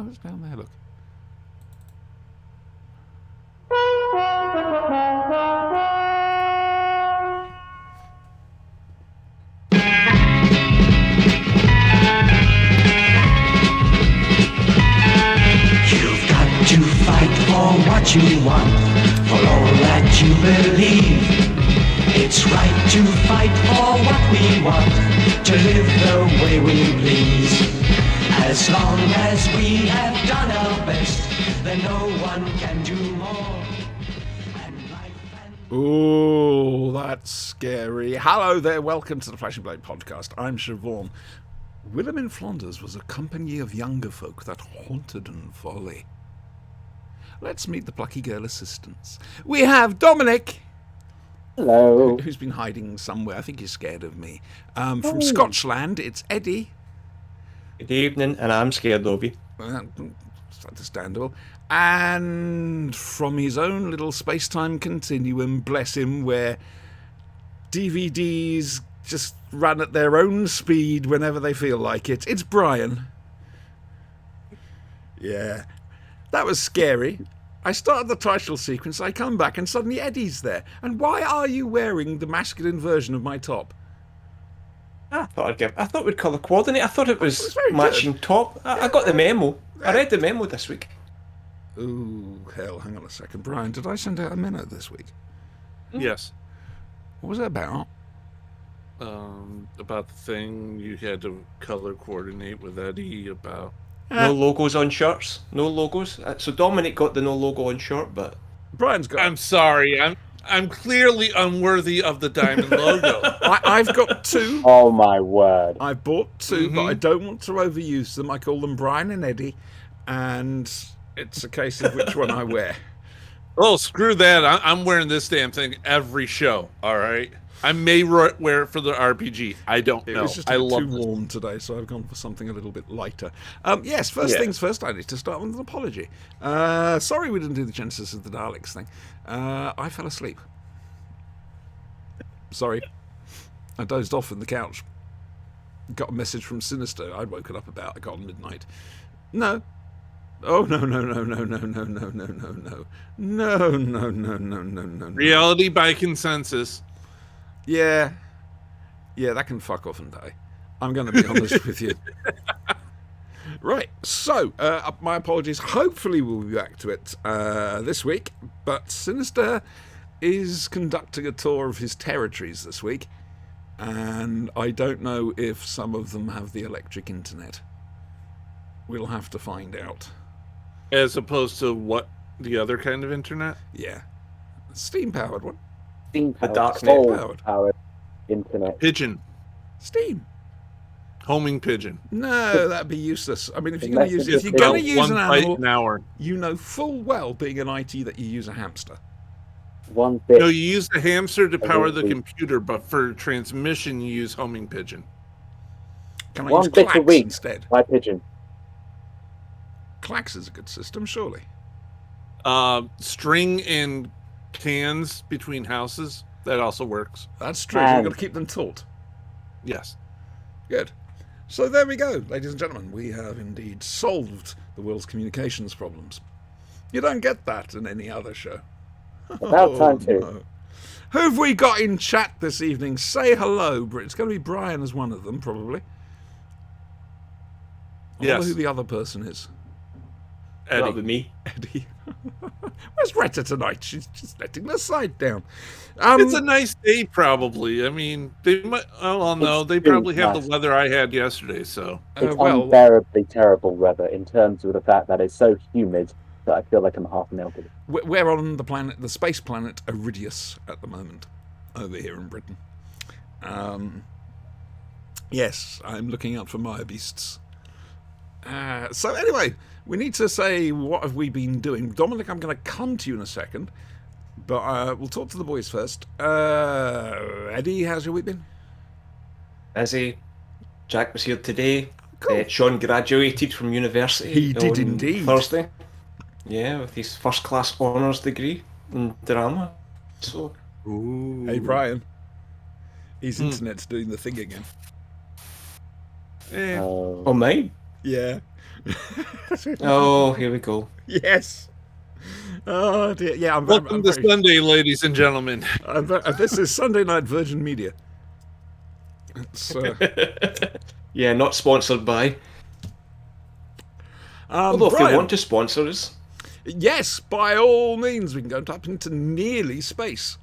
Oh, it's down there, look. You've got to fight for what you want, for all that you believe. It's right to fight for what we want, to live the way we please. As long as we have done our best, then no one can do more. And life and Ooh, that's scary. Hello there, welcome to the Flash and Blade podcast. I'm Siobhan. Willem in Flanders was a company of younger folk that haunted and folly. Let's meet the plucky girl assistants. We have Dominic, Hello. who's been hiding somewhere. I think he's scared of me. From Scotland, it's Eddie. Good evening, and I'm scared of you. It's understandable. And from his own little space-time continuum, bless him, where DVDs just run at their own speed whenever they feel like it, it's Brian. Yeah, that was scary. I started the title sequence, I come back, and suddenly Eddie's there. And why are you wearing the masculine version of my top? I thought we'd colour coordinate. I thought it It's was very matching good. top. I got the memo. I read the memo this week. Ooh, hell, hang on a second. Brian, did I send out a memo this week? Yes. What was it about? About the thing you had to color coordinate with Eddie about. No logos on shirts. No logos. So Dominic got the no logo on shirt, but Brian's got... I'm sorry. I'm clearly unworthy of the diamond logo. I've got two. Oh my word. I bought two, but I don't want to overuse them. I call them Brian and Eddie, and it's a case of which one I wear. Oh, screw that. I'm wearing this damn thing every show, all right? I may wear it for the RPG. I don't It know. was just a I bit love too this. warm today, so I've gone for something a little bit lighter. Yes, first things first, I need to start with an apology. Sorry we didn't do the Genesis of the Daleks thing. I fell asleep. Sorry. I dozed off in the couch. Got a message from Sinister I'd woken up about. I got on midnight. No. Oh, no. No. Reality by consensus. Yeah, that can fuck off and die. I'm going to be honest with you. Right, so, my apologies. Hopefully we'll be back to it this week, but Sinister is conducting a tour of his territories this week, and I don't know if some of them have the electric internet. We'll have to find out. As opposed to what? The other kind of internet? Yeah. Steam-powered one. Steam The dark net. powered internet. Pigeon. Steam. Homing pigeon. No, that'd be useless. I mean, if you're Unless going to use it's if you're just going to use One an byte animal, an hour. you know full well, being an IT, that you use a hamster. One bit. No, you use the hamster to power the week. computer, but for transmission, you use homing pigeon. Can I One use bit a Clacks week. instead? My pigeon. Clacks is a good system, surely. String and cans between houses, that also works. That's true. You've got to keep them taut. Yes. Good. So there we go, ladies and gentlemen. We have indeed solved the world's communications problems. You don't get that in any other show. About time to. no. Who have we got in chat this evening? Say hello. It's going to be Brian as one of them, probably. I wonder Yes. who the other person is. that Eddie. would be me. Eddie. Where's Retta tonight? She's just letting the side down. It's a nice day, probably. I mean, they might. Oh, no, they probably have the weather I had yesterday. So It's well, unbearably terrible weather in terms of the fact that it's so humid that I feel like I'm half melted. we're on the space planet Iridius at the moment, over here in Britain. Yes, I'm looking out for Maya beasts. So anyway, we need to say, what have we been doing? Dominic, I'm going to come to you in a second, but we'll talk to the boys first. Eddie, how's your week been? Busy. Jack was here today. Cool. Sean graduated from university. He did on indeed. Thursday. Yeah, with his first class honours degree in drama. So Hey, Brian. His internet's doing the thing again. on mine. Yeah. Oh, here we go. Yes. Oh dear. Yeah, Welcome to Sunday, ladies and gentlemen. This is Sunday Night Virgin Media. It's, Yeah, not sponsored by. Although if Brian, you want to sponsor us, yes, by all means, we can go up into nearly space.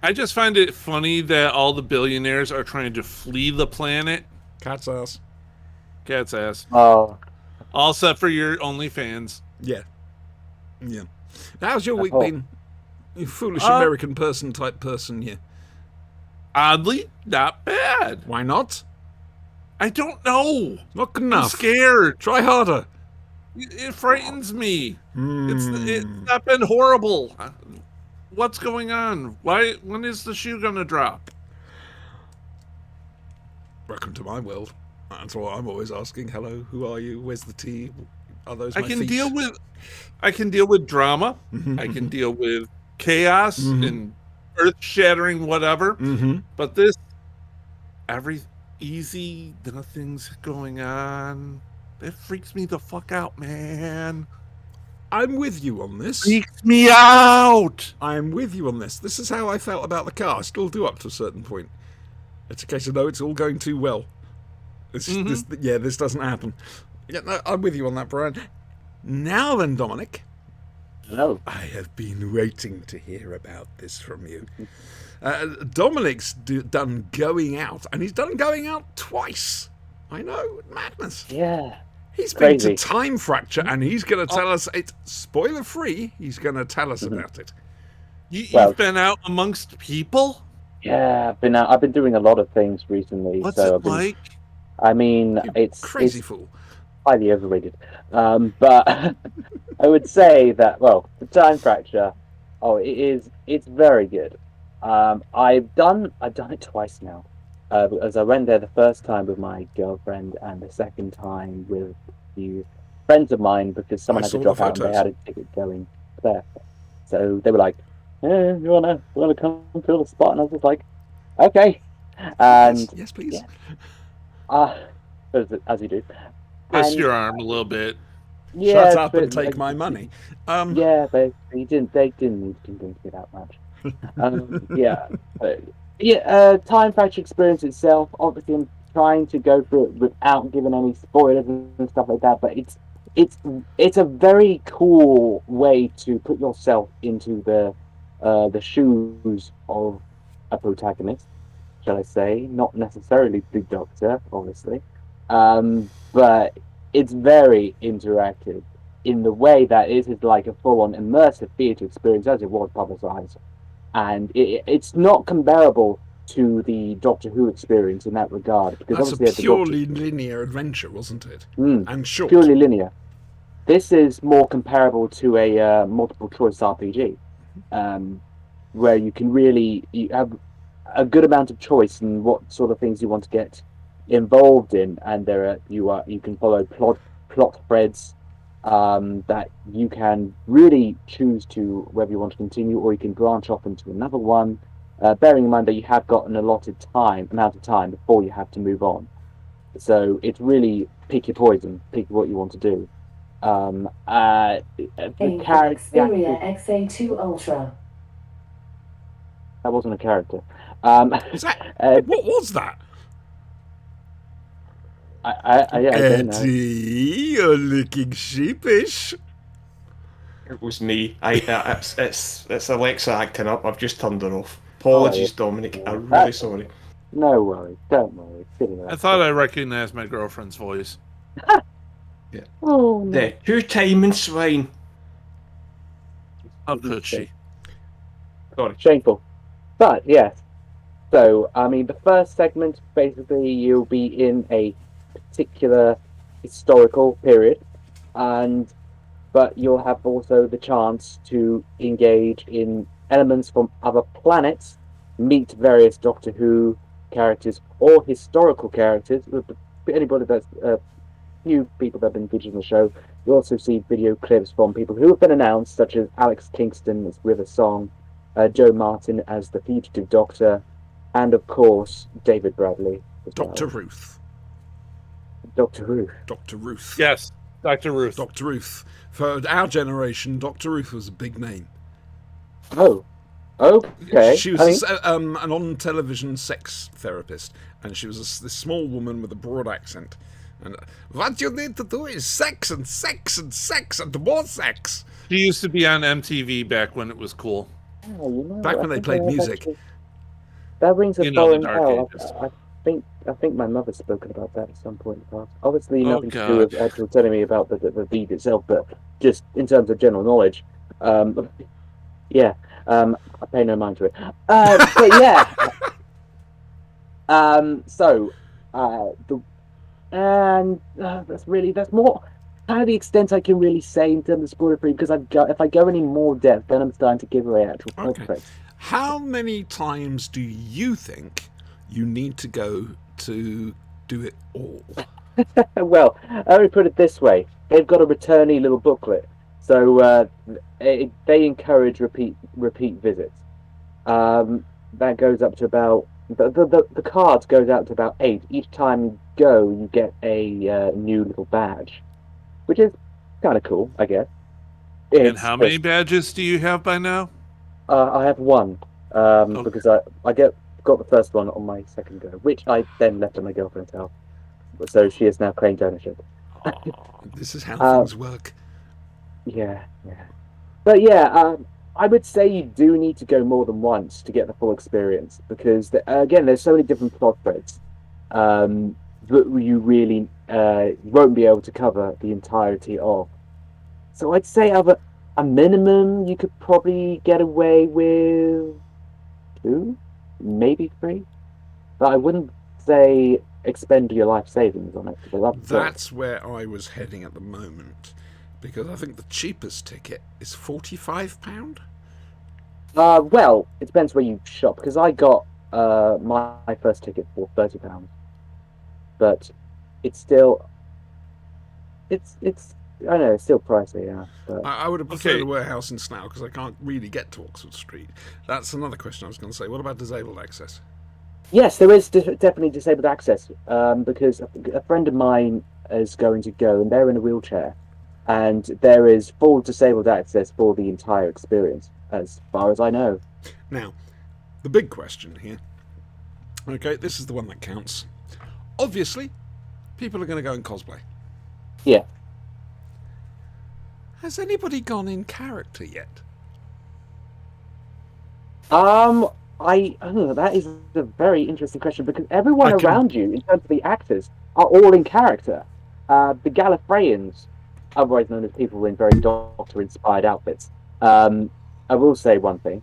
I just find it funny that all the billionaires are trying to flee the planet. Cat's ass. Cat's ass. Oh, All set for your OnlyFans. Yeah. Yeah. How's your week Oh. been? You foolish Uh, American person type person, yeah. Oddly, not bad. Why not? I don't know. Not good I'm enough. scared. Try harder. It frightens me. It's Hmm. not been horrible. What's going on? Why? When is the shoe gonna drop? Welcome to my world. That's what I'm always asking. Hello, who are you? Where's the tea? Are those I my can feet? deal with drama. Mhm, I can mhm. deal with chaos Mhm. and earth-shattering whatever. Mhm. But this, every easy, nothing's going on. It freaks me the fuck out, man. I'm with you on this. Freaks me out. I'm with you on this. This is how I felt about the car. I still do up to a certain point. It's a case of, no, it's all going too well. This doesn't happen. Yeah, no, I'm with you on that, Brian. Now then, Dominic, no. I have been waiting to hear about this from you. Dominic's done going out, and he's done going out twice. I know, madness. Yeah. He's been Crazy. to Time Fracture, and he's going to tell us, it's spoiler-free, he's going to tell us about it. You've been out amongst people? Yeah, I've been doing a lot of things recently. What's so it I've been, like? I mean, it's Crazy fool. highly overrated. But I would say that, well, the Time Fracture, it's very good. I've done it twice now. Because I went there the first time with my girlfriend and the second time with a few friends of mine because someone I had to saw drop the out and they photos. had a ticket going there. So they were like, "Yeah, you wanna come fill the spot?" And I was just like, "Okay." And Yes, please. yeah. As you do. Twist And, your arm a little bit. yeah, Shut up and but, take my money. Yeah, they didn't need to convince me that much. Yeah, but, Time Fracture experience itself. Obviously, I'm trying to go through it without giving any spoilers and stuff like that. But it's a very cool way to put yourself into the shoes of a protagonist, shall I say? Not necessarily the Doctor, obviously, but it's very interactive in the way that it is like a full-on immersive theatre experience, as it was publicised. And it's not comparable to the Doctor Who experience in that regard, because That's a obviously purely linear adventure, wasn't it? And short. purely linear. This is more comparable to a multiple choice RPG, where you have a good amount of choice in what sort of things you want to get involved in, and you can follow plot threads that you can really choose to whether you want to continue or you can branch off into another one, bearing in mind that you have got an allotted amount of time before you have to move on. So it's really pick your poison, pick what you want to do. The Xperia XA2 Ultra. That wasn't a character. Is that, uh, what was that? I don't know. Eddie, you're looking sheepish. it was me. It's Alexa acting up. I've just turned her off. Apologies, Dominic. I'm really sorry. No worries, don't worry. I thought I recognized my girlfriend's voice. Oh, no. The two-timing swine. How could she? Sorry. Shameful. But yes. So I mean, the first segment basically you'll be in a particular historical period, but you'll have also the chance to engage in elements from other planets, meet various Doctor Who characters or historical characters. Anybody that's few people that have been featured in the show. You also see video clips from people who have been announced, such as Alex Kingston as River Song, Joe Martin as the Fugitive Doctor, and of course David Bradley. as well. Dr. Ruth. Dr. Ruth. Dr. Ruth. Yes, Dr. Ruth. Dr. Ruth. For our generation, Dr. Ruth was a big name. Oh, okay. She was an on-television sex therapist, and she was this small woman with a broad accent. And what you need to do is sex and sex and sex and more sex. She used to be on MTV back when it was cool. Oh, you know, Back I when they think played I have music. actually- that rings a You know, the bell in Dark hell. Ages. I think my mother's spoken about that at some point in the past. Obviously, Oh, nothing to do with actually telling me about the deed itself, but just in terms of general knowledge. Yeah, I pay no mind to it. But yeah. That's more kind of the extent I can really say in terms of spoiler free, because if I go any more depth, then I'm starting to give away actual plot Okay. threads. How many times do you think you need to go to do it all? Well, let me put it this way: they've got a returnee little booklet, so they encourage repeat visits. That goes up to about the cards goes out to about 8. Each time you go, you get a new little badge, which is kind of cool, I guess. And how many badges do you have by now? I have one, because I got the first one on my second go, which I then left at my girlfriend's house. So she has now claimed ownership. This is how things work. Yeah. But yeah, I would say you do need to go more than once to get the full experience, because again, there's so many different plot threads that you really won't be able to cover the entirety of. So I'd say of a minimum, you could probably get away with 2, maybe 3. But I wouldn't say expend your life savings on it. That's where I was heading at the moment, because I think the cheapest ticket is £45. Well, it depends where you shop, because I got my first ticket for £30, but it's still I know it's still pricey, yeah. But I would have preferred Okay. a warehouse in Slough, because I can't really get to Oxford Street. That's another question I was going to say. What about disabled access? yes, there is definitely disabled access, because a friend of mine is going to go, and they're in a wheelchair, and there is full disabled access for the entire experience, as far as I know. Now, the big question here. Okay, this is the one that counts. Obviously, people are going to go and cosplay. Yeah. Has anybody gone in character yet? That is a very interesting question, because everyone I can- around you, in terms of the actors, are all in character. The Gallifreyans, otherwise known as people in very Doctor-inspired outfits. I will say one thing.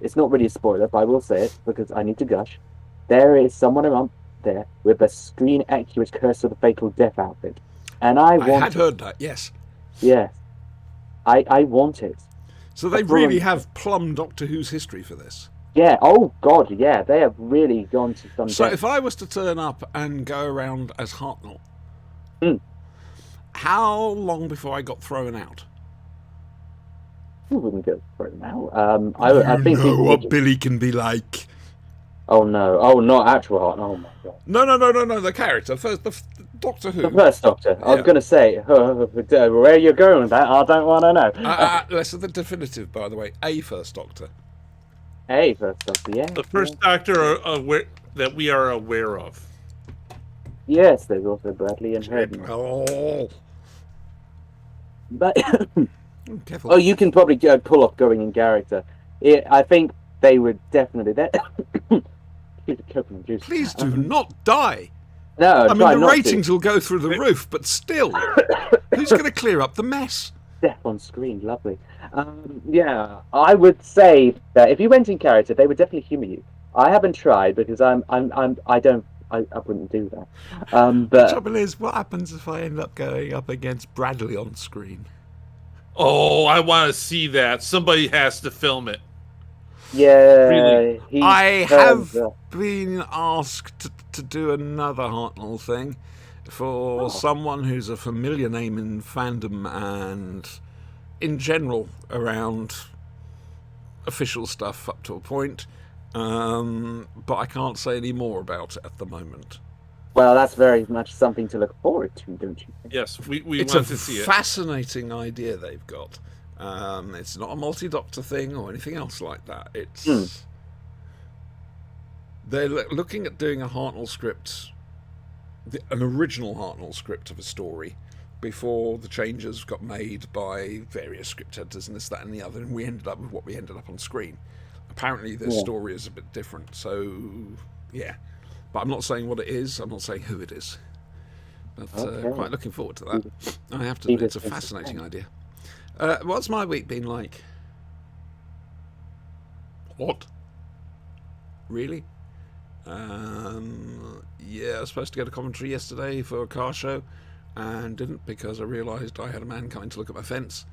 It's not really a spoiler, but I will say it because I need to gush. There is someone around there with a screen-accurate Curse of the Fatal Death outfit, and I I want had heard that, yes. Yes, I want it. So they That's really right. have plumbed Doctor Who's history for this. Yeah. Oh God. Yeah. They have really gone to some. So depth. if I was to turn up and go around as Hartnell, Hmm. how long before I got thrown out? You wouldn't go for it now. I think people would just- Billy can be like. Oh no! Oh, not actual heart. Oh my God! No, the character. First, the Doctor Who. The first Doctor. I was Yeah. going to say where you're going with that. I don't want to know. That's the definitive, by the way. A First Doctor. Hey, first Doctor. Yeah. The first Doctor that we are aware of. Yeah. Yes, there's also Bradley and Hayden. Oh, But careful. oh, you can probably pull off going in character. I think they would definitely. Juice. Please do not die. No, I try mean, the not ratings will go through the roof, but still, who's going to clear up the mess? to. Death on screen, lovely. Yeah, I would say that if you went in character, they would definitely humour you. I haven't tried because I wouldn't do that. The But trouble is, what happens if I end up going up against Bradley on screen? Oh, I want to see that. Somebody has to film it. yeah, Really? he I turns have up. been asked to do another Hartnell thing for someone who's a familiar name in fandom and in general around official stuff up to a point, but I can't say any more about it at the moment. Well, that's very much something to look forward to, don't you think? Yes, we It's a want to see it. fascinating idea they've got. It's not a multi-doctor thing or anything else like that. It's they're looking at doing a Hartnell script, an original Hartnell script of a story, before the changes got made by various script editors and this, that, and the other, and we ended up with what we ended up on screen. Apparently, this story is a bit different. So, yeah. But I'm not saying what it is. I'm not saying who it is. But quite looking forward to that. I have to admit, it's a fascinating idea. What's my week been like? What? Really? Yeah, I was supposed to go to Coventry yesterday for a car show and didn't because I realised I had a man coming to look at my fence.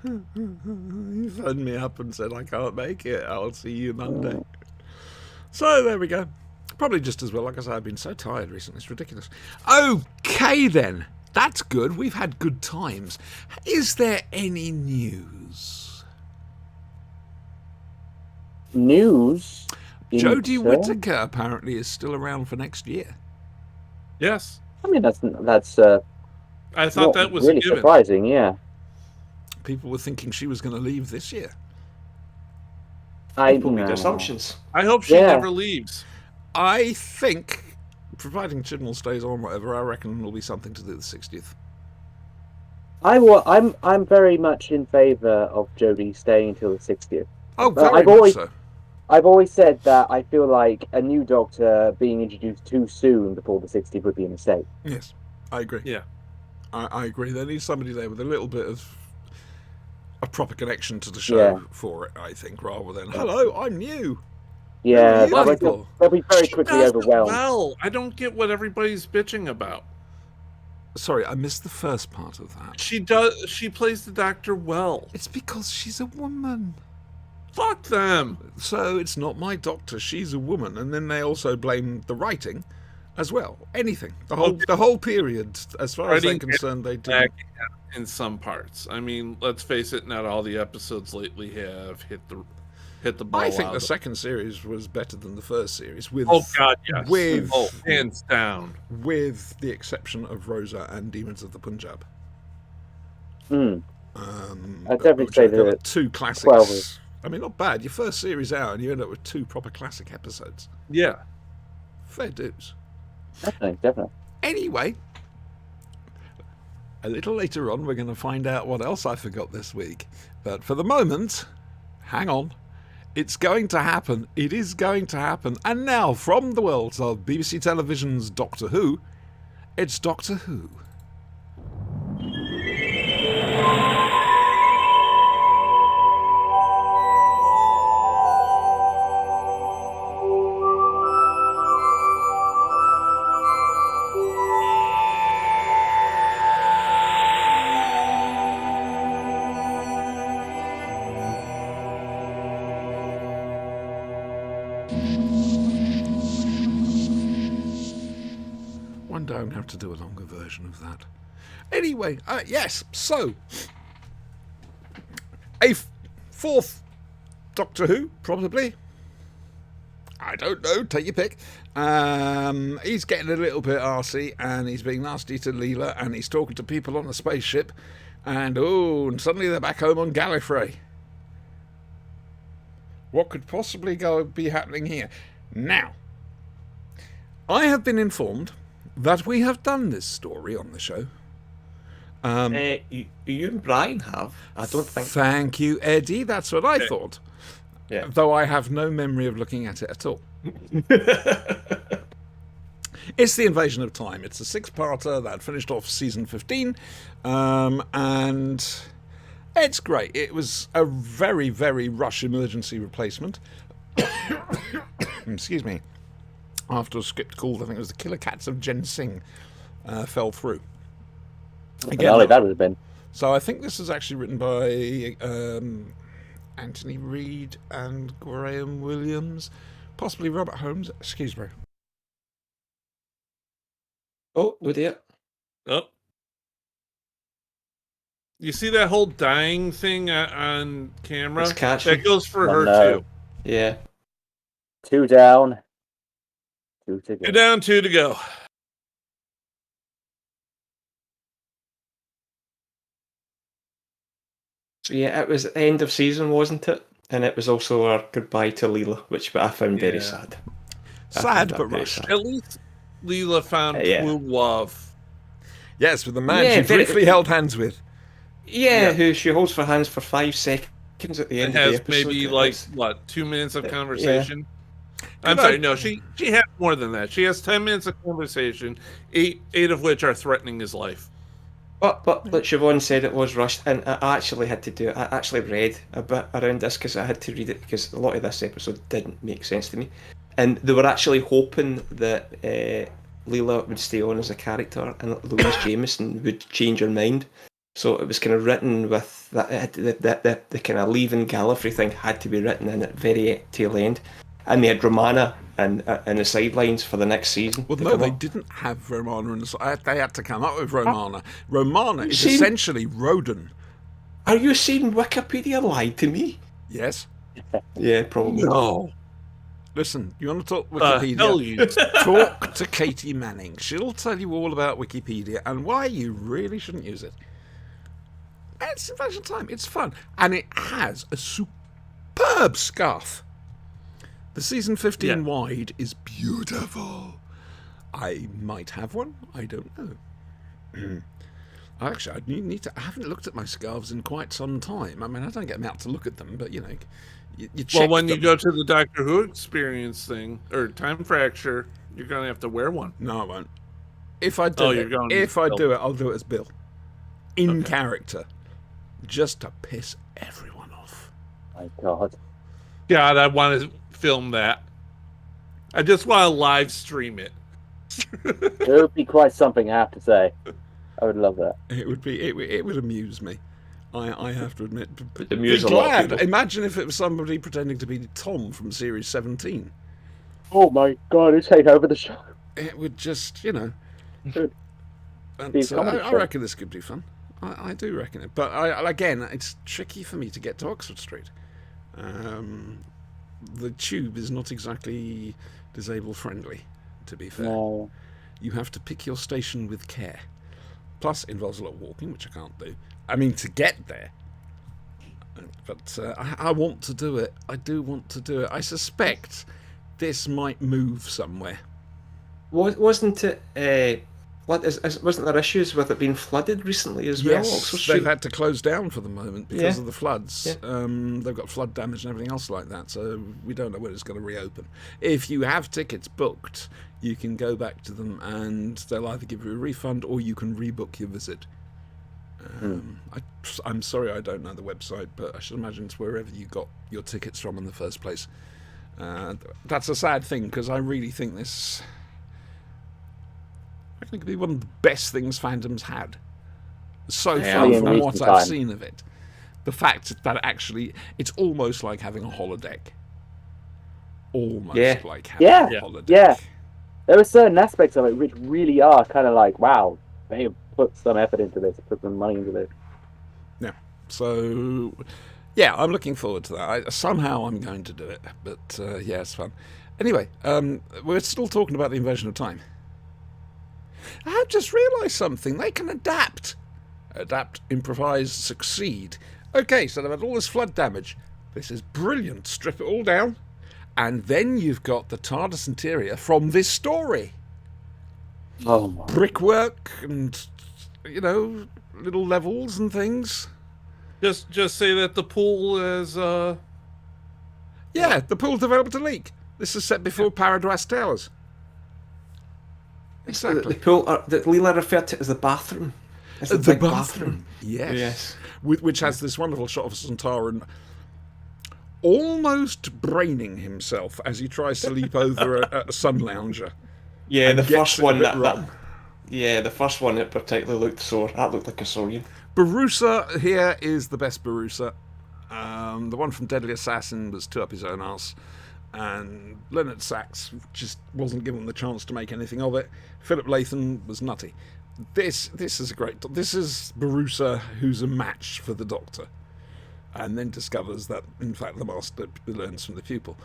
He phoned me up and said, I can't make it. I'll see you Monday. So there we go. Probably just as well. Like I said, I've been so tired recently. It's ridiculous. Okay, then. That's good. We've had good times. Is there any news? News? Jodie Whittaker apparently is still around for next year. Yes. I mean, that's I thought that was really a given. surprising, yeah. People were thinking she was going to leave this year. People made assumptions. I hope she never leaves. I think, providing Chibnall stays on, whatever, I reckon will be something to do with the 60th. I'm very much in favour of Jodie staying until the 60th. Oh, very much so. I've always said that I feel like a new Doctor being introduced too soon before the 60th would be a mistake. Yes, I agree. Yeah. I agree. There needs somebody there with a little bit of a proper connection to the show for it, I think, rather than, hello, I'm new. Yeah, they'll be very quickly overwhelmed. Well, I don't get what everybody's bitching about. Sorry, I missed the first part of that. She does. She plays the Doctor well. It's because she's a woman. Fuck them. So it's not my Doctor. She's a woman, and then they also blame the writing, as well. Anything, the whole period, as far as they're concerned, they did. In some parts, I mean, let's face it. Not all the episodes lately have hit the ball. I think the second series was better than the first series. With yes. With hands down. With the exception of Rosa and Demons of the Punjab. I'd definitely say there were that two classics. 12. I mean, not bad. Your first series out, and you end up with two proper classic episodes. Yeah, fair dues. Definitely. Anyway, a little later on, we're going to find out what else I forgot this week. But for the moment, hang on. It's going to happen. It is going to happen. And now, from the world of BBC Television's Doctor Who, it's Doctor Who. One day I'm going to have to do a longer version of that. Anyway, yes, so a fourth Doctor Who, probably. I don't know, take your pick. He's getting a little bit arsey, and he's being nasty to Leela, and he's talking to people on a spaceship, and and suddenly they're back home on Gallifrey. What could possibly be happening here? Now, I have been informed that we have done this story on the show. You and Brian have. I don't think. Thank you, Eddie. That's what I thought. Yeah. Though I have no memory of looking at it at all. It's The Invasion of Time. It's a six-parter that finished off season 15. And it's great. It was a very, very rush emergency replacement. Excuse me. After a script called, I think it was The Killer Cats of Jen Sing, fell through. Again, that would have been. So I think this is actually written by Anthony Reed and Graham Williams, possibly Robert Holmes. Excuse me. Oh, with it. Oh. You see that whole dying thing on camera? It's catchy. That goes for her too. Yeah. 2 down. 2 to go. 2 down, 2 to go. So yeah, it was the end of season, wasn't it? And it was also our goodbye to Leela, which I found very Yeah. sad. Sad found that but very rushed. sad. At least Leela found Yeah. true love. Yes, with the man Yeah, she very- briefly held hands with. Yeah, Yeah. who she holds for hands for 5 seconds at the And end of the has episode. maybe like what 2 minutes of Yeah. conversation. I'm Good sorry, on- no, she has more than that. She has 10 minutes of conversation, eight of which are threatening his life. But like Siobhan said, it was rushed, and I actually had to do it. I actually read a bit around this because I had to read it because a lot of this episode didn't make sense to me, and they were actually hoping that Leela would stay on as a character and Louise Jameson would change her mind. So it was kind of written with that the kind of leaving Gallifrey thing had to be written in at very tail end, and they had Romana and the sidelines for the next season. Well, to no, come they up. didn't have Romana, and they had to come up with Romana. Romana is seen- essentially Rodan. Are you saying Wikipedia lied to me? Yes. Yeah, probably. No. Listen, you want to talk Hell Wikipedia? you. Talk to Katie Manning. She'll tell you all about Wikipedia and why you really shouldn't use it. It's Invasion Time. It's fun. And it has a superb scarf. The season 15 Yeah. wide is beautiful. I might have one. I don't know. Actually, I haven't looked at my scarves in quite some time. I mean, I don't get them out to look at them, but you know, you check Well, when you them. go to the Doctor Who experience thing or time fracture, you're gonna have to wear one. No, I won't. If I do Oh, it, you're going if as I Bill. do it, I'll do it as Bill, in Okay. character, just to piss everyone off. My God. God, I want to film that. I just want to live stream it. It would be quite something, I have to say. I would love that. It would be. It would amuse me. I have to admit. It'd amuse Be a lot of glad. people. Imagine if it was somebody pretending to be Tom from series 17. Oh my God, who's taking over the show? It would just, you know. Good. And, Be a so comedy I show. reckon this could be fun. I do reckon it. But again, it's tricky for me to get to Oxford Street. The tube is not exactly disabled friendly, to be fair. No. You have to pick your station with care. Plus, it involves a lot of walking, which I can't do. I mean, to get there. But I want to do it. I do want to do it. I suspect this might move somewhere. Wasn't it? Wasn't there issues with it being flooded recently as well? Oxford Yes, Street? they've had to close down for the moment because Yeah. of the floods. Yeah. They've got flood damage and everything else like that, so we don't know when it's going to reopen. If you have tickets booked, you can go back to them and they'll either give you a refund or you can rebook your visit. I'm sorry I don't know the website, but I should imagine it's wherever you got your tickets from in the first place. That's a sad thing because I really think this... I think it could be one of the best things Fandom's had so Yeah, far in from recent what I've time. seen of it. The fact that actually it's almost like having a holodeck. Almost Yeah. like having Yeah, a holodeck. yeah. There are certain aspects of it which really are kind of like, wow, they have put some effort into this, put some money into this. So, yeah, I'm looking forward to that. Somehow I'm going to do it, but yeah, it's fun. Anyway, we're still talking about the Invasion of Time. I just realised something. They can adapt. Adapt, improvise, succeed. Okay, so they've had all this flood damage. This is brilliant. Strip it all down. And then you've got the TARDIS interior from this story. Oh my. Brickwork and, you know, little levels and things. Just say that the pool is Yeah, the pool developed a leak. This is set before Paradise Towers. The Exactly. pool that Leela referred to as the bathroom. It's the, big bathroom. Yes. Yes. Which has this wonderful shot of Santaran almost braining himself as he tries to leap over a sun lounger. Yeah, And the gets first it a one bit that wrong. yeah, the first one that particularly looked sore. That looked like a Saurian. Barusa here is the best Barusa. The one from Deadly Assassin was too up his own arse. And Leonard Sachs just wasn't given the chance to make anything of it. Philip Latham was nutty. This is a great... This is Barusa who's a match for the Doctor. And then discovers that, in fact, the Master learns from the pupil.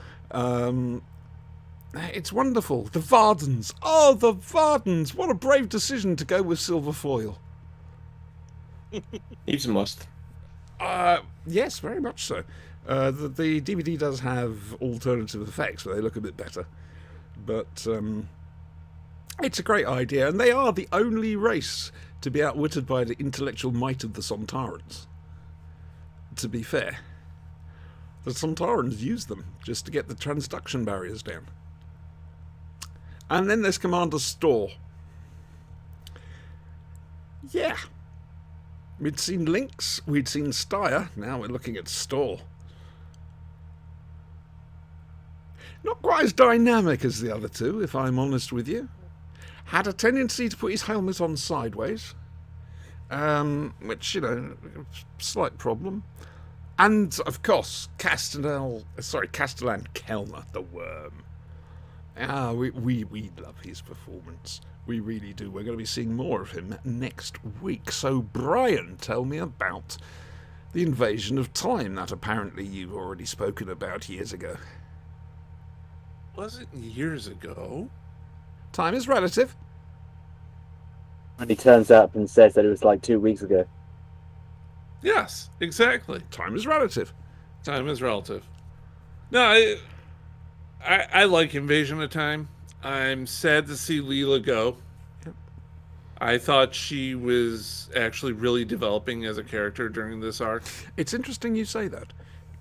It's wonderful. The Vardens. Oh, the Vardens. What a brave decision to go with silver foil. He's a must. Yes, very much so. The DVD does have alternative effects where they look a bit better. But it's a great idea, and they are the only race to be outwitted by the intellectual might of the Sontarans. To be fair. The Sontarans use them just to get the transduction barriers down. And then there's Commander Storr. Yeah. We'd seen Lynx, we'd seen Steyr, now we're looking at Storr. Not quite as dynamic as the other two, if I'm honest with you. Had a tendency to put his helmet on sideways, which, slight problem. And, of course, Castellan Kellner, the Worm. We love his performance. We really do. We're going to be seeing more of him next week. So, Brian, tell me about the invasion of time that apparently you've already spoken about years ago. Wasn't years ago. Time is relative. And he turns up and says that it was like 2 weeks ago. Yes, exactly. Time is relative. Time is relative. No, I like Invasion of Time. I'm sad to see Leela go. Yep. I thought she was actually really developing as a character during this arc. It's interesting you say that,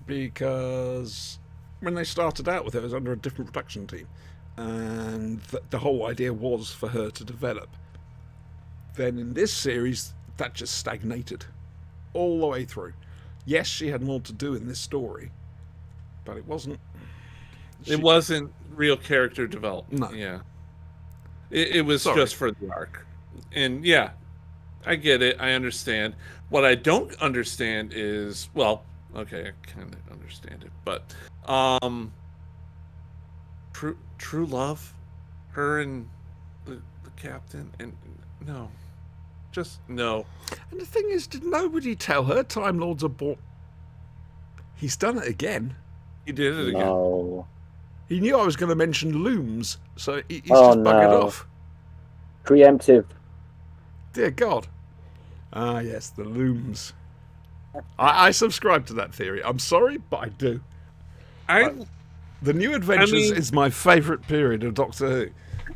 because when they started out with her, it was under a different production team, and the whole idea was for her to develop. Then in this series, that just stagnated all the way through. Yes, she had more to do in this story, but it wasn't. It wasn't real character development. No. Yeah. It was Sorry. just for the arc. And yeah, I get it. I understand. What I don't understand is, well, okay, I kind of understand it, but true love, her and the captain, and no, just no. And the thing is, did nobody tell her Time Lords are born? He's done it again. He did it again. No. He knew I was going to mention looms, so he's Oh, just buggered no. off. Preemptive. Dear God. Ah, yes, the looms. I subscribe to that theory. I'm sorry, but I do. The New Adventures is my favourite period of Doctor Who.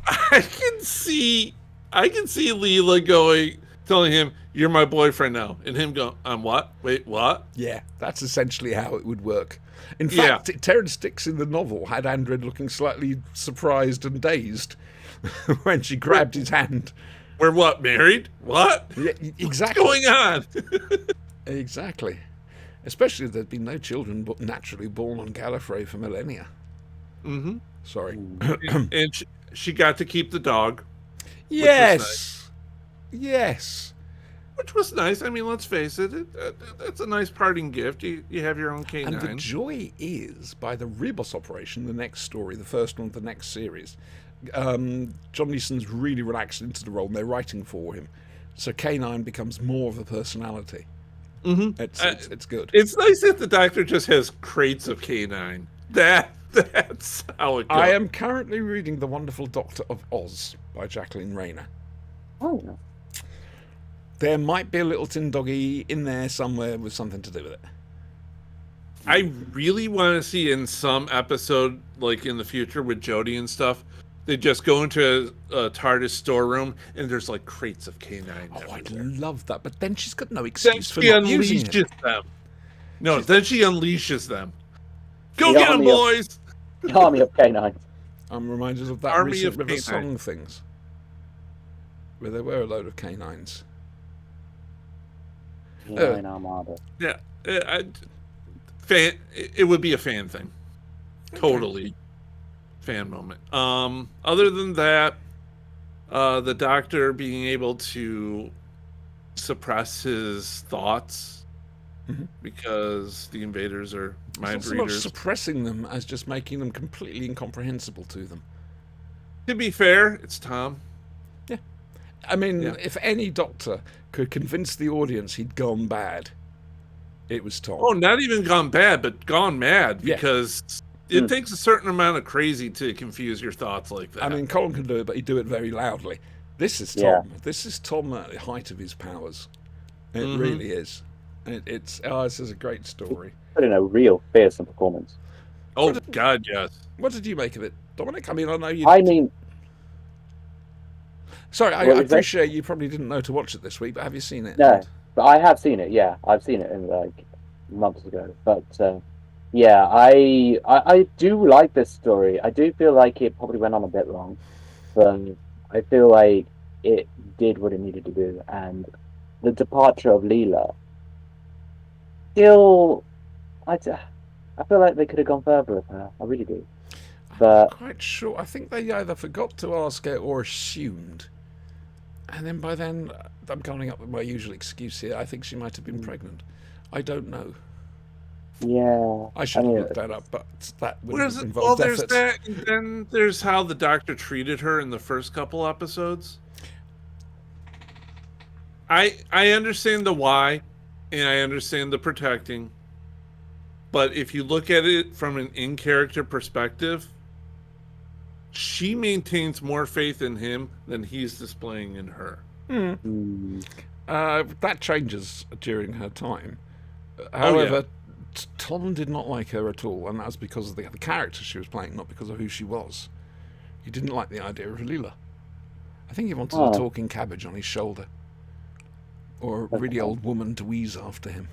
I can see Leela telling him, "You're my boyfriend now," and him going, "I'm what? Wait, what?" Yeah, that's essentially how it would work. In Yeah. fact, Terrence Dicks in the novel had Andred looking slightly surprised and dazed when she grabbed his hand. We're what, married? What? Yeah, exactly. What's going on? Exactly. Especially if there'd been no children but naturally born on Gallifrey for millennia. Mm-hmm. Sorry. And she got to keep the dog, Yes. Yes. which was nice. I mean, let's face it, it's a nice parting gift. You have your own canine. And the joy is, by the Rebus operation, the next story, the first one of the next series, John Leeson's really relaxed into the role and they're writing for him. So K9 becomes more of a personality. Mm-hmm. It's good. It's nice that the Doctor just has crates of canine. That's how it goes. I am currently reading The Wonderful Doctor of Oz by Jacqueline Rayner. Oh, no. There might be a little tin doggy in there somewhere with something to do with it. I really want to see in some episode, like in the future with Jodie and stuff, they just go into a TARDIS storeroom and there's like crates of canine Oh, I'd everywhere. love that. But then she's got no Then excuse for she not using it. unleashes them. No, then she unleashes them. Go The get them, army of- boys! The army of canines. I'm reminded of that Army recent of River canine. Song things, where there were a load of canines. Canine Armada. Yeah, it would be a fan thing. Totally fan moment. Other than that, the Doctor being able to suppress his thoughts Mhm. because the invaders are It's mind not so much readers. suppressing them as just making them completely incomprehensible to them. To be fair, it's Tom. I mean, Yeah. if any doctor could convince the audience he'd gone bad, it was Tom. Oh, not even gone bad, but gone mad, Yeah. because it takes a certain amount of crazy to confuse your thoughts like that. I mean, Colin can do it, but he'd do it very loudly. This is Tom. Yeah. This is Tom at the height of his powers. It Mhm. really is. This is a great story. Put in a real fearsome performance. Oh God, yes. What did you make of it, Dominic? I mean, I know you. I mean, Sorry, I What was that? appreciate you probably didn't know to watch it this week, but have you seen it? no, but I have seen it. Yeah, I've seen it in like months ago. But yeah, I do like this story. I do feel like it probably went on a bit long, but I feel like it did what it needed to do, and the departure of Leela. Still, I feel like they could have gone further with her. I really do. But I'm quite sure. I think they either forgot to ask her or assumed. And then by then, I'm coming up with my usual excuse here. I think she might have been pregnant. I don't know. yeah, I should I have mean, looked that up, but that would Where's have it? Well, involved there's effort. that, and then there's how the doctor treated her in the first couple episodes. I understand the why, and I understand the protecting, but if you look at it from an in-character perspective, she maintains more faith in him than he's displaying in her. mm, That changes during her time. yeah. However, Tom did not like her at all, and that was because of the character she was playing, not because of who she was. He didn't like the idea of Leela. I think he wanted Oh. a talking cabbage on his shoulder, or a really old woman to wheeze after him.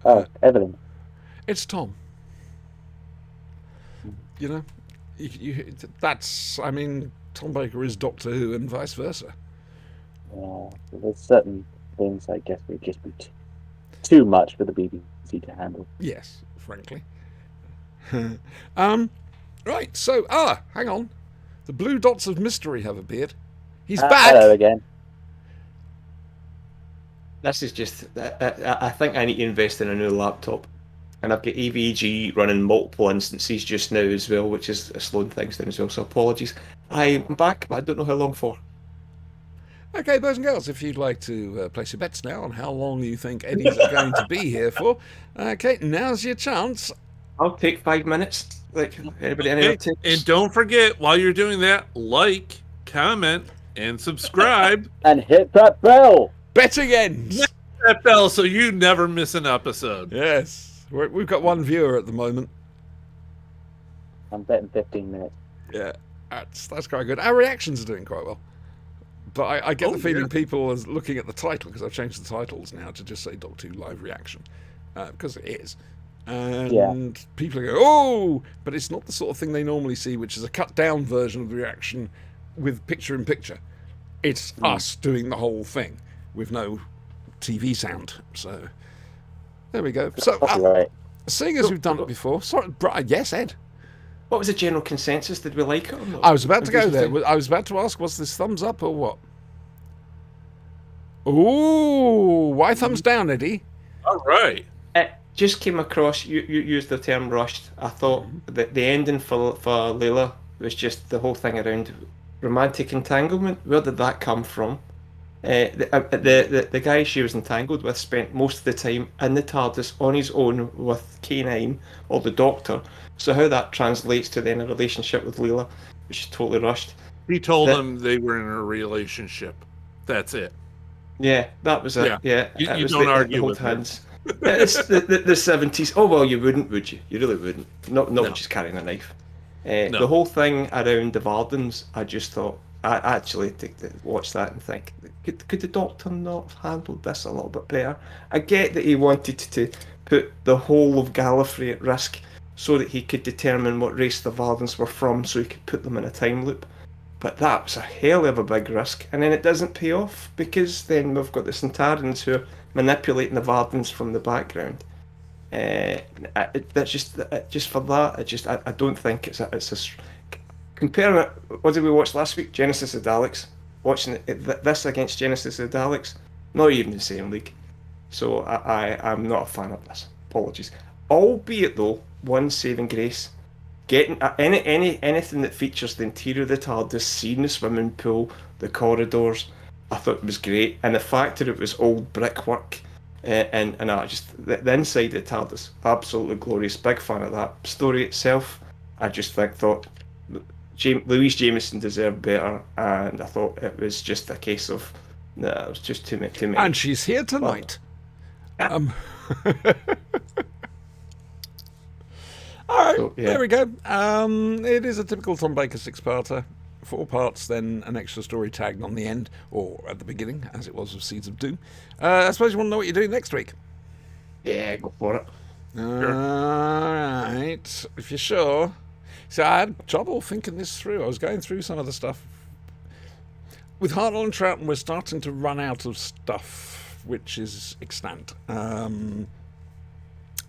oh, Evelyn. It's Tom. You know, that's. I mean, Tom Baker is Doctor Who, and vice versa. There's certain things I guess would just be too much for the BBC to handle. Yes, frankly. Right. So, hang on. The blue dots of mystery have appeared. He's back. Hello again. This is just. I think I need to invest in a new laptop. And I've got AVG running multiple instances just now as well, which is slowing things down as well. So apologies. I'm back, but I don't know how long for. Okay, boys and girls, if you'd like to place your bets now on how long you think Eddie's going to be here for, okay, now's your chance. I'll take 5 minutes. Like anybody, any other Okay, tips? and don't forget, while you're doing that, like, comment, and subscribe. And hit that bell! Betting ends. That bell so you never miss an episode. Yes. We've got one viewer at the moment. I'm betting 15 minutes. Yeah, that's quite good. Our reactions are doing quite well. But I get the feeling yeah. people are looking at the title, because I've changed the titles now to just say Doctor Who Live Reaction, because it is. And people are going, oh! But it's not the sort of thing they normally see, which is a cut-down version of the reaction with picture-in-picture. It's us doing the whole thing with no TV sound. So, there we go. So, Copyright. seeing as we've done it before... Sorry, yes, Ed? What was the general consensus? Did we like it or not? I was about to go What did you there. think? I was about to ask, was this thumbs up or what? Ooh, why thumbs down, Eddie? All right. It just came across. You used the term rushed. I thought that the ending for Layla was just the whole thing around romantic entanglement. Where did that come from? The guy she was entangled with spent most of the time in the TARDIS on his own with K9 or the Doctor. So how that translates to then a relationship with Leela, which is totally rushed. He told That- them they were in a relationship. That's it. Yeah, that was it. Yeah. Yeah, You- it you was don't the argue hold with her. hands. It's the 70s. Oh well, you wouldn't, would you? You really wouldn't. Not No. just carrying a knife. No. The whole thing around the Vardens, I just thought. I actually watch that and think, could the Doctor not have handled this a little bit better? I get that he wanted to put the whole of Gallifrey at risk so that he could determine what race the Vardens were from, so he could put them in a time loop. But that was a hell of a big risk, and then it doesn't pay off because then we've got the Centaurans who are manipulating the Vardens from the background. That's just for that. I don't think it's a comparing it. What did we watch last week? Genesis of Daleks. Watching this against Genesis of Daleks, not even the same league. So I'm not a fan of this. Apologies. Albeit though, one saving grace. Getting anything that features the interior of the TARDIS, seeing the swimming pool, the corridors, I thought it was great, and the fact that it was old brickwork, and I just the inside of the TARDIS, absolutely glorious. Big fan of that story itself. I just thought Louise Jameson deserved better, and I thought it was just a case of it was just too many. And she's here tonight. All right, So, yeah. there we go. It is a typical Tom Baker 6-parter. 4 parts, then an extra story tagged on the end, or at the beginning, as it was with Seeds of Doom. I suppose you want to know what you're doing next week. Yeah, go for it. Alright, if you're sure. See, I had trouble thinking this through. I was going through some of the stuff. With Hartnell and Troughton, we're starting to run out of stuff which is extant. And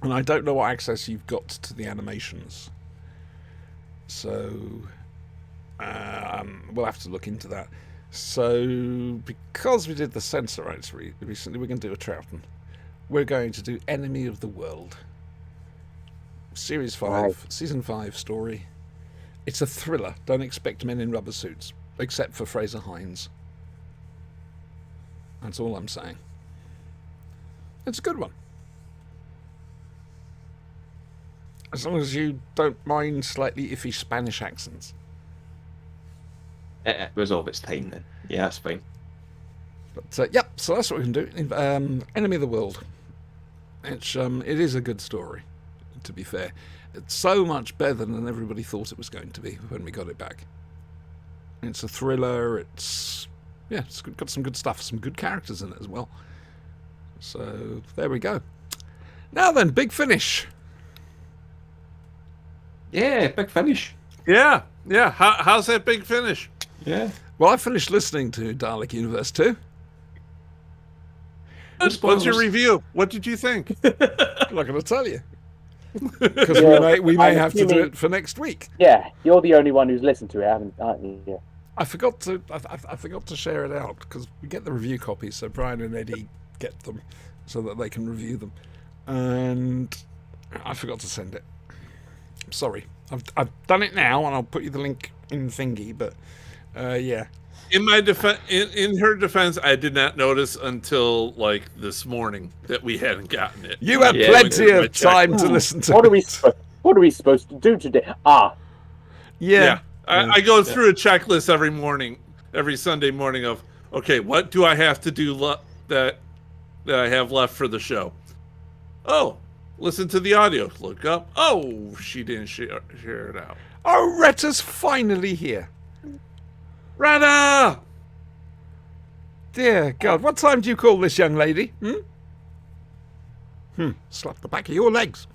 I don't know what access you've got to the animations. So we'll have to look into that. So because we did the censor rights recently, we're going to do a Troughton. We're going to do Enemy of the World. Series 5, Right. Season 5 story. It's a thriller. Don't expect men in rubber suits, except for Fraser Hines. That's all I'm saying. It's a good one. As long as you don't mind slightly iffy Spanish accents. It was of its time then. Yeah, that's fine. But yep, so that's what we can do. Enemy of the World. It is a good story, to be fair. It's so much better than everybody thought it was going to be when we got it back. It's a thriller. It's got some good stuff, some good characters in it as well. So there we go. Now then, big finish. Yeah, big finish. Yeah. How's that big finish? Yeah. Well, I finished listening to Dalek Universe 2. What's your review? What did you think? I'm not going to tell you. Because we may have to do it for next week. Yeah, you're the only one who's listened to it, aren't you? Yeah. I forgot to share it out because we get the review copies, so Brian and Eddie get them so that they can review them, and I forgot to send it. I'm sorry. I've done it now, and I'll put you the link in thingy. But yeah. In my defense, in her defense, I did not notice until like this morning that we hadn't gotten it. You had Yeah, plenty I of time to listen to What are we it. What are we supposed to do today? Yeah. I go through a checklist every morning, every Sunday morning of, okay, what do I have to do that I have left for the show? Oh, listen to the audio. Look up. Oh, she didn't share it out. Oh, Retta's finally here. Retta! Dear God, what time do you call this young lady? Slap the back of your legs.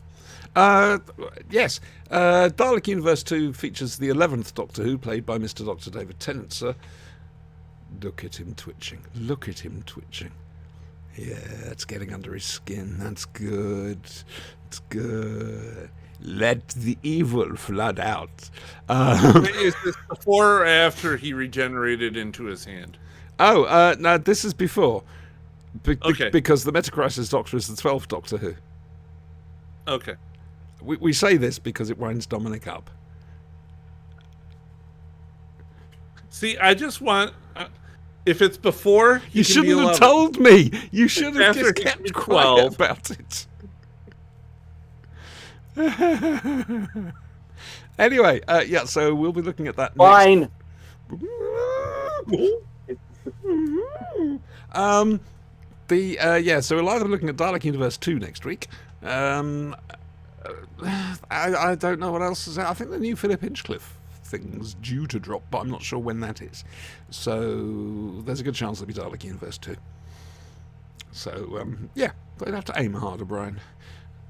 Yes, Dalek Universe 2 features the 11th Doctor Who, played by Mr. Dr. David Tennant, sir. Look at him twitching. Look at him twitching. Yeah, it's getting under his skin. That's good. It's good. Let the evil flood out. Is this before or after he regenerated into his hand? No, this is before. Okay. Because the Metacrisis Doctor is the 12th Doctor Who. Okay. We say this because it winds Dominic up. See, I just want... if it's before... You he can be shouldn't have 11. told me. You should have After just he kept can be quiet 12. about it. Anyway, yeah, so we'll be looking at that next. Fine. So we're either looking at Dalek Universe 2 next week. I don't know what else is out. I think the new Philip Hinchcliffe thing's due to drop, but I'm not sure when that is. So there's a good chance it'll be Dalek Universe 2. So, yeah, they'd have to aim harder, Brian.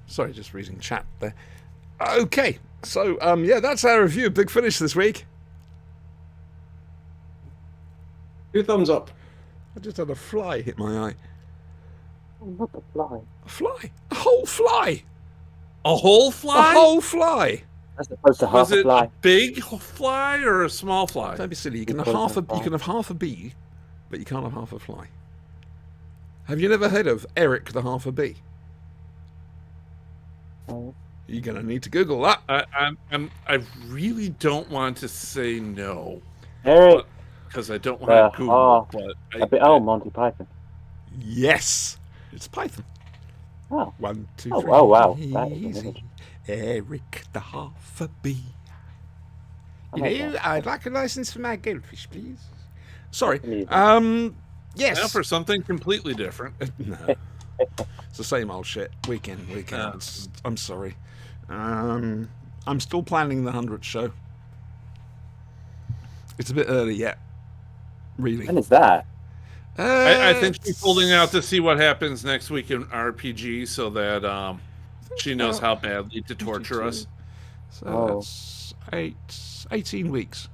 Sorry, just reading chat there. Okay, so, yeah, that's our review of Big Finish this week. 2 thumbs up. I just had a fly hit my eye. Not the fly. A fly? A whole fly! A whole fly? A whole fly! That's supposed to Was half a it fly. a big fly or a small fly? Don't be silly. You can It have was half a you fly. can have half a bee, but you can't have half a fly. Have you never heard of Eric the half a bee? Oh. You're gonna need to Google that. I really don't want to say no Eric. because I don't want to Google. But Monty Python. Yes, it's Python. Oh. 1, 2, Oh, 3. oh, wow. That is Easy. amazing. Eric the half a bee. I like that. I'd like a license for my goldfish, please. Sorry. Amazing. Yes. now for something completely different. No. It's the same old shit, week in, week out. I'm sorry. I'm still planning the 100th show. It's a bit early yet, really. When is that? I think she's holding out to see what happens next week in RPG, so that she knows how badly to torture us. So that's 18 weeks.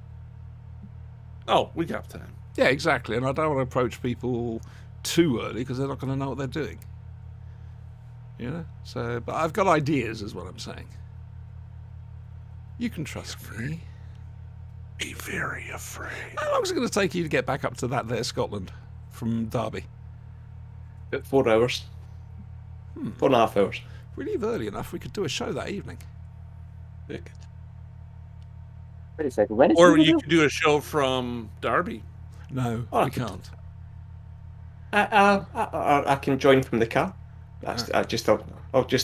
Oh, we got time. Yeah, exactly. And I don't want to approach people too early because they're not going to know what they're doing. You know? So, but I've got ideas, is what I'm saying. You can trust me. Be very afraid. How long is it going to take you to get back up to that there Scotland from Derby? About 4 hours. 4.5 hours. If we leave early enough, we could do a show that evening. Yeah. Wait a second. When is Or it? you could do a show from Derby. No, Oh, we can't. I can join from the car. I'll just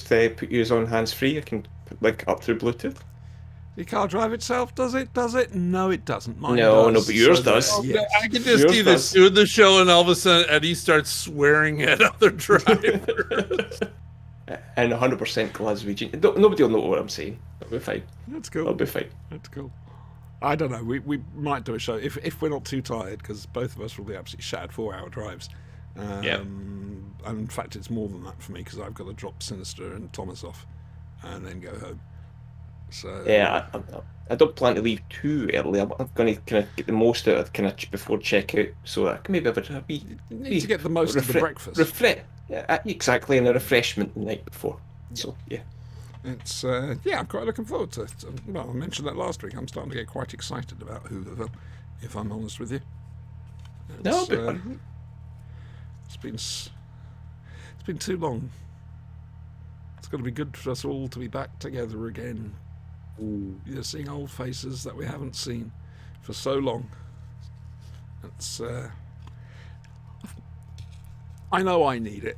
put yours on hands free. I can link it up through Bluetooth. Your car drive itself, does it? Does it? No, it doesn't. Mine No, does. but yours So does. yes. I can just Yours see this does. doing the show, and all of a sudden Eddie starts swearing at other drivers. And 100% Glaswegian. Nobody will know what I'm saying. It'll be fine. That's cool. It'll be fine. That's cool. I don't know. We might do a show if we're not too tired, because both of us will be absolutely shattered 4-hour drives. And in fact, it's more than that for me because I've got to drop Sinister and Thomas off, and then go home. So Yeah, I don't plan to leave too early. I'm going to kind of get the most out of kind of before checkout, so I can maybe have a wee. you need to get the most of the breakfast. Yeah, exactly, and a refreshment the night before. So yeah. It's I'm quite looking forward to it. Well, I mentioned that last week. I'm starting to get quite excited about Hooverville, if I'm honest with you. No, It's, but it's been too long. It's going to be good for us all to be back together again. You're seeing old faces that we haven't seen for so long. It's I know I need it.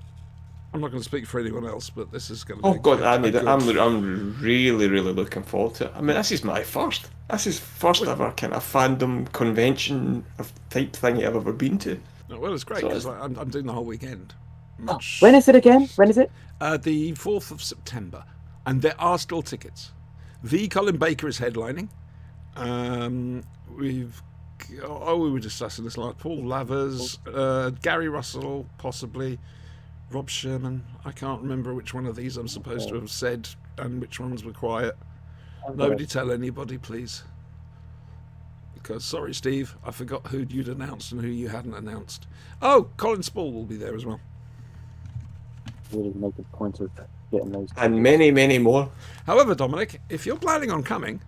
I'm not going to speak for anyone else, but this is going to be. oh god, I need it. good- I'm really looking forward to it. I mean, this is my first. This is first ever kind of fandom convention of type thing I've ever been to. Well, it's great So because I'm doing the whole weekend. Much, When is it again? When is it? the 4th of September, and there are still tickets. V. Colin Baker is headlining. We were discussing this last. Paul Lavers, Gary Russell, possibly. Rob Sherman. I can't remember which one of these I'm supposed to have said and which ones were quiet. Nobody tell anybody, please. Because, sorry, Steve, I forgot who you'd announced and who you hadn't announced. Oh, Colin Spall will be there as well. Really make a point of getting those. And many more. However, Dominic, if you're planning on coming,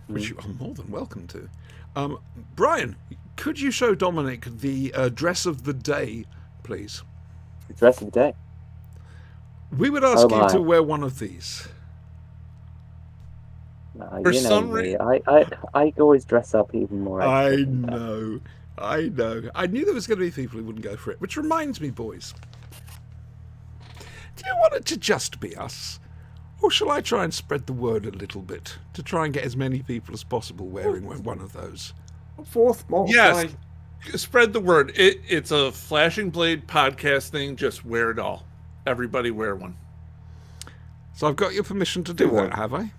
which you are more than welcome to, Brian, could you show Dominic the dress of the day, please? The dress of the day. We would ask you my. to wear one of these. For You know some me. I always dress up even more. I extra than that. know. I know. I knew there was going to be people who wouldn't go for it. Which reminds me, boys. Do you want it to just be us? Or shall I try and spread the word a little bit to try and get as many people as possible wearing one of those? Fourth more. Yes. Spread the word. It's a Flashing Blade podcast thing. Just wear it all. Everybody wear one. So I've got your permission to do that, have I?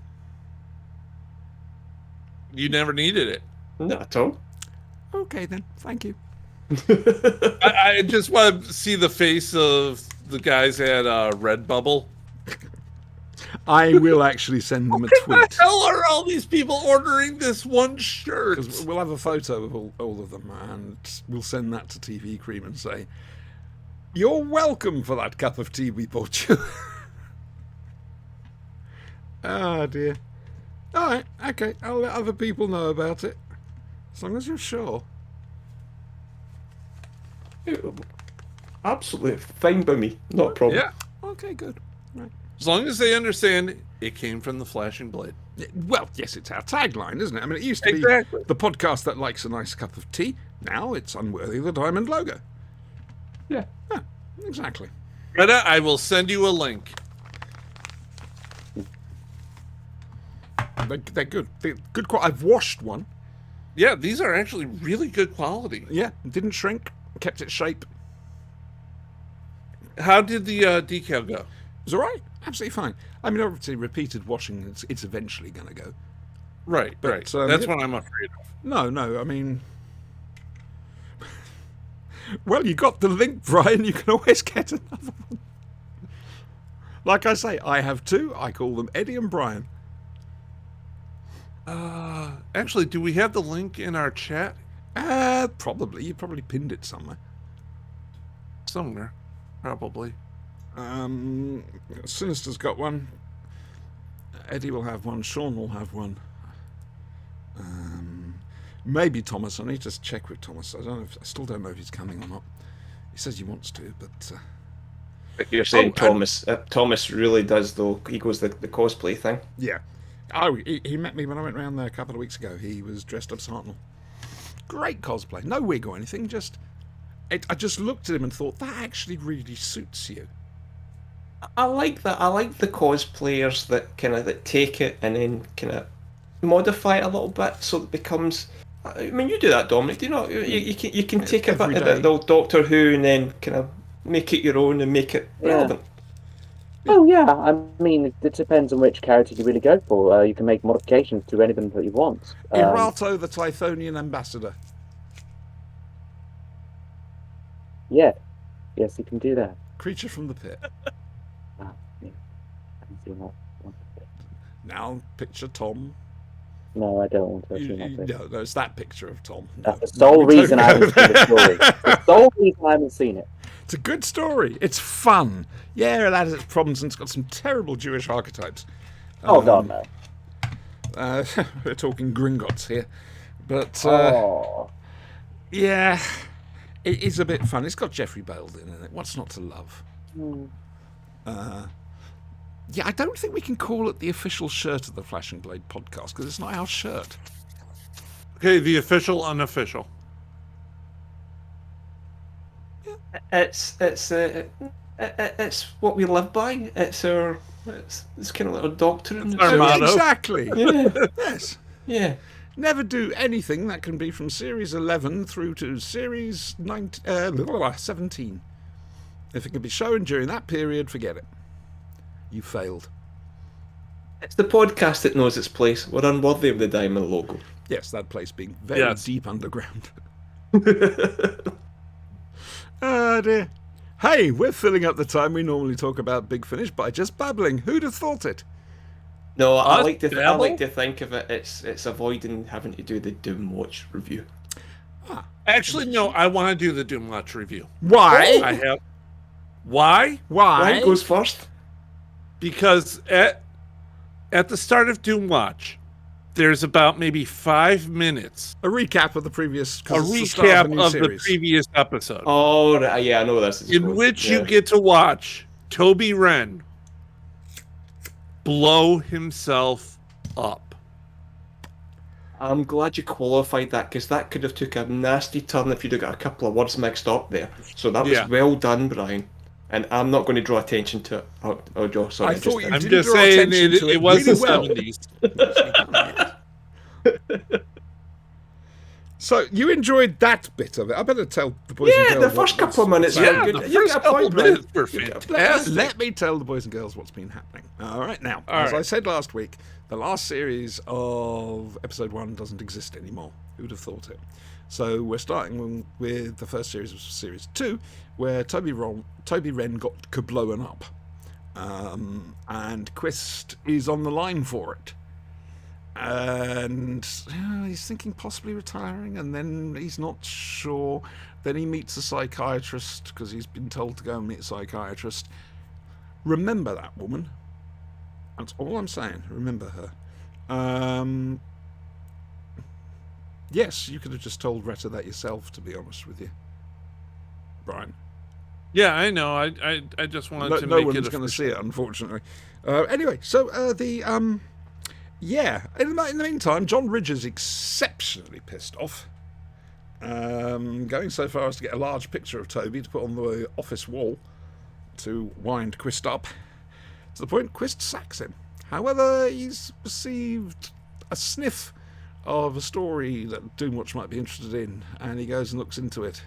You never needed it. Not at all. Okay then. Thank you. I just want to see the face of the guys at Redbubble. I will actually send them a What the tweet. hell are all these people ordering this one shirt? Because we'll have a photo of all of them and we'll send that to TV Cream and say, "You're welcome for that cup of tea we bought you." Ah, dear. All right, okay. I'll let other people know about it. As long as you're sure. Absolutely fine by me. Not a problem. Yeah, Okay, good. Right. as long as they understand it came from the Flashing Blade. Well, yes, it's our tagline, isn't it? I mean, it used to Exactly. be the podcast that likes a nice cup of tea. Now it's unworthy of the diamond logo. Yeah. Yeah, exactly. Greta, I will send you a link. They're good. They're good. I've washed one. Yeah, these are actually really good quality. Yeah, didn't shrink. Kept its shape. How did the decal go? It was all right, absolutely fine. I mean, obviously, repeated washing, it's eventually going to go. Right, But, right. um, That's it- what I'm afraid of. No, I mean... Well, you got the link, Brian. You can always get another one. Like I say, I have two. I call them Eddie and Brian. Actually, do we have the link in our chat Probably. You probably pinned it somewhere. somewhere? Probably. Sinister's got one. Eddie will have one. Sean will have one. Maybe Thomas. I need to check with Thomas. I still don't know if he's coming or not. He says he wants to, but But you're saying Oh, and- Thomas. Thomas really does though. He goes the cosplay thing. yeah. Oh, he met me when I went round there a couple of weeks ago. He was dressed up as Hartnell. Great cosplay. No wig or anything. I just looked at him and thought that actually really suits you. I like that. I like the cosplayers that that take it and then kind of modify it a little bit so it becomes. I mean, you do that, Dominic. Do you know? You can take a Every bit day. of the old Doctor Who and then kind of make it your own and make it Yeah. relevant. Oh yeah, I mean, it depends on which character you really go for. You can make modifications to anything that you want. Irato, the Tythonian ambassador. Yeah, yes, you can do that. Creature from the pit. Ah, yeah. I haven't seen that one. Now picture Tom. No, I don't want to see that. No, it's that picture of Tom. That's the No, sole we don't reason go I haven't seen the there. story. The sole reason I haven't seen it. It's a good story. It's fun. Yeah, it has its problems and it's got some terrible Jewish archetypes. Oh god, no. We're talking Gringotts here. But, Oh, yeah, it is a bit fun. It's got Jeffrey Belden in it. What's not to love? Yeah, I don't think we can call it the official shirt of the Flash and Blade podcast because it's not our shirt. Okay, the official, unofficial. It's what we live by. It's kind of like a doctrine. Our It's- motto. Exactly. Yeah, Yes. yeah. Never do anything that can be from series 11 through to series 17. If it can be shown during that period, forget it. You failed. It's the podcast that knows its place. We're unworthy of the diamond logo. Yes, that place being very Yes. deep underground. Oh dear. Hey, we're filling up the time we normally talk about Big Finish by just babbling. Who'd have thought it? No, I Us like to I dabble? like to think of it. It's avoiding having to do the Doom Watch review. Actually, no, I want to do the Doom Watch review. Why? I have. Why? Why? Ryan goes first. Because at the start of Doom Watch, there's about maybe 5 minutes A recap of the previous. a 'cause it's the start recap a new of the series. previous episode, Oh, right, yeah, I know this is in going. which Yeah. you get to watch Toby Wren blow himself up. I'm glad you qualified that because that could have took a nasty turn if you'd have got a couple of words mixed up there. So that was Yeah. well done, Brian. And I'm not going to draw attention to it. Oh, Joe, sorry. I thought you I'm did just draw saying attention it, to it was really the well. 70s. So you enjoyed that bit of it. I better tell the boys and Yeah, girls. the first what- couple of minutes what's- were Yeah, good. the You first get a couple point, Brian. minutes were You get a fantastic. Let me tell the boys and girls what's been happening. All right, now, All as right. I said last week, the last series of episode 1 doesn't exist anymore. Who'd have thought it? So we're starting with the first series of series 2, where Toby Wren got kablown up, and Quist is on the line for it. And he's thinking possibly retiring, and then he's not sure. Then he meets a psychiatrist because he's been told to go and meet a psychiatrist. Remember that woman. That's all I'm saying. Remember her. Yes, you could have just told Retta that yourself, to be honest with you, Brian. Yeah, I know. I just wanted to No make one's it going to official. see it, unfortunately. Anyway, so yeah. In the meantime, John Ridger's exceptionally pissed off. Going so far as to get a large picture of Toby to put on the office wall to wind Quist up, to the point Quist sacks him. However, he's received a sniff of a story that Doomwatch might be interested in, and he goes and looks into it.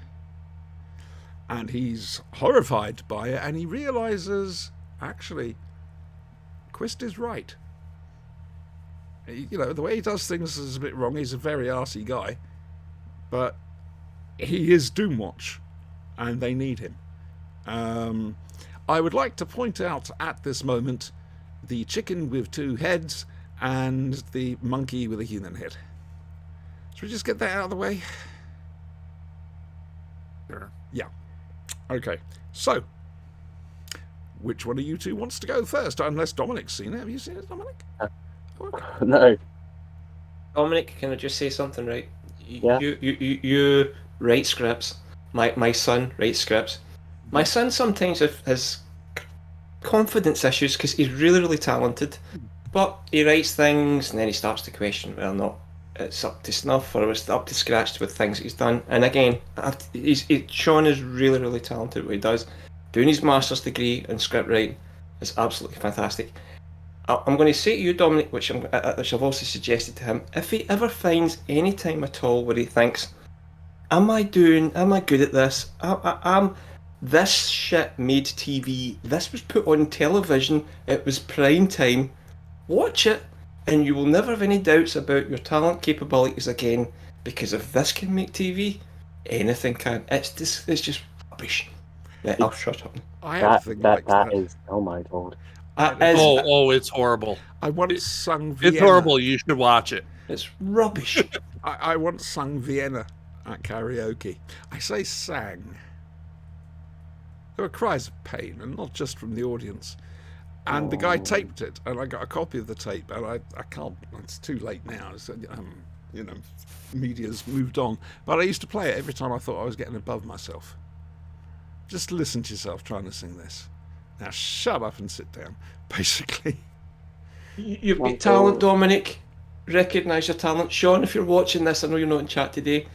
and he's horrified by it, and he realizes, actually, Quist is right. You know, the way he does things is a bit wrong. He's a very arsey guy, but he is Doomwatch, and they need him. I would like to point out at this moment the chicken with 2 heads and the monkey with a human head. Should we just get that out of the way? Sure. Yeah. Okay. So, which one of you two wants to go first? Unless Dominic's seen it. Have you seen it, Dominic? Okay. No. Dominic, can I just say something, right? Yeah. You write scripts. My son writes scripts. My son sometimes has confidence issues because he's really talented, but he writes things and then he starts to question whether or not it's up to snuff or it's up to scratch with things he's done. And again, Sean is really talented at what he does. Doing his master's degree in script writing is absolutely fantastic. I'm going to say to you, Dominic, which I've also suggested to him, if he ever finds any time at all where he thinks, am I good at this? This shit made TV. This was put on television. It was prime time. Watch it, and you will never have any doubts about your talent capabilities again. Because if this can make TV, anything can. It's just rubbish. Yeah, I'll shut up. I have a thing like That is, oh my god. It's horrible. I once sung Vienna. It's horrible. You should watch it. It's rubbish. I once sung Vienna at karaoke. I say sang. There were cries of pain, and not just from the audience. And the guy taped it, and I got a copy of the tape, and I can't. It's too late now. So, you know, media's moved on. But I used to play it every time I thought I was getting above myself. Just listen to yourself trying to sing this. Now shut up and sit down, basically. You've got talent, Dominic. Recognise your talent. Sean, if you're watching this, I know you're not in chat today.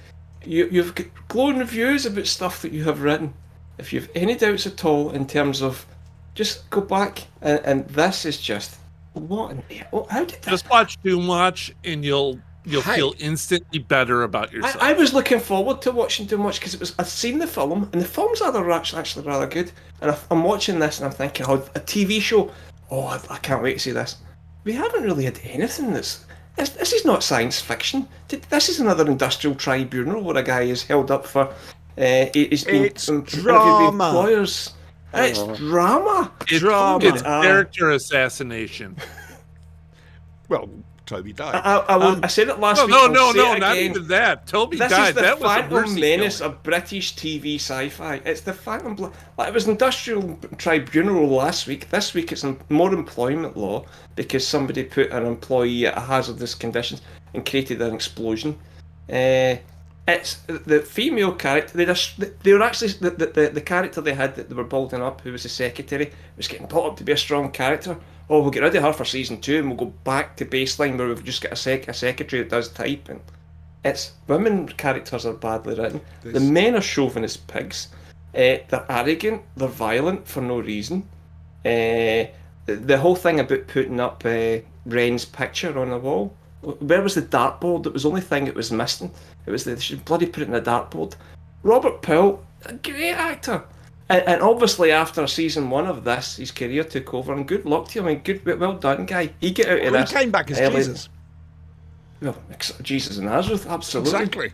You've got glowing reviews about stuff that you have written. If you have any doubts at all in terms of, just go back and this is just how did that? Just watch Doomwatch and you'll feel instantly better about yourself. I was looking forward to watching Doomwatch because I'd seen the film and the film's actually rather good, and I'm watching this and I'm thinking, oh, a TV show, I can't wait to see this. We haven't really had anything this is not science fiction. This is another industrial tribunal where a guy is held up for it's drama. Employers. It's drama. It's character assassination. Well, Toby died. I said it last week. No, again. not even that. Toby This died. is the That was a Phantom mercy Menace killing. of British TV sci-fi. It's the Phantom. It was Industrial Tribunal last week. This week it's more employment law because somebody put an employee at a hazardous conditions and created an explosion. It's the female character. They were actually the character they had that they were building up, who was the secretary, was getting brought up to be a strong character. Oh, we'll get rid of her for season 2 and we'll go back to baseline where we've just got a secretary that does typing. It's women characters are badly written. The men are chauvinist pigs. They're arrogant. They're violent for no reason. The whole thing about putting up Ren's picture on the wall. Where was the dartboard? It was the only thing it was missing. It was they should bloody put it in a dartboard. Robert Powell, a great actor. And obviously after season 1 of this, his career took over, and good luck to him. I mean, well done, guy. He get out of this. He came back as Jesus. Well, Jesus of Nazareth, absolutely. Exactly.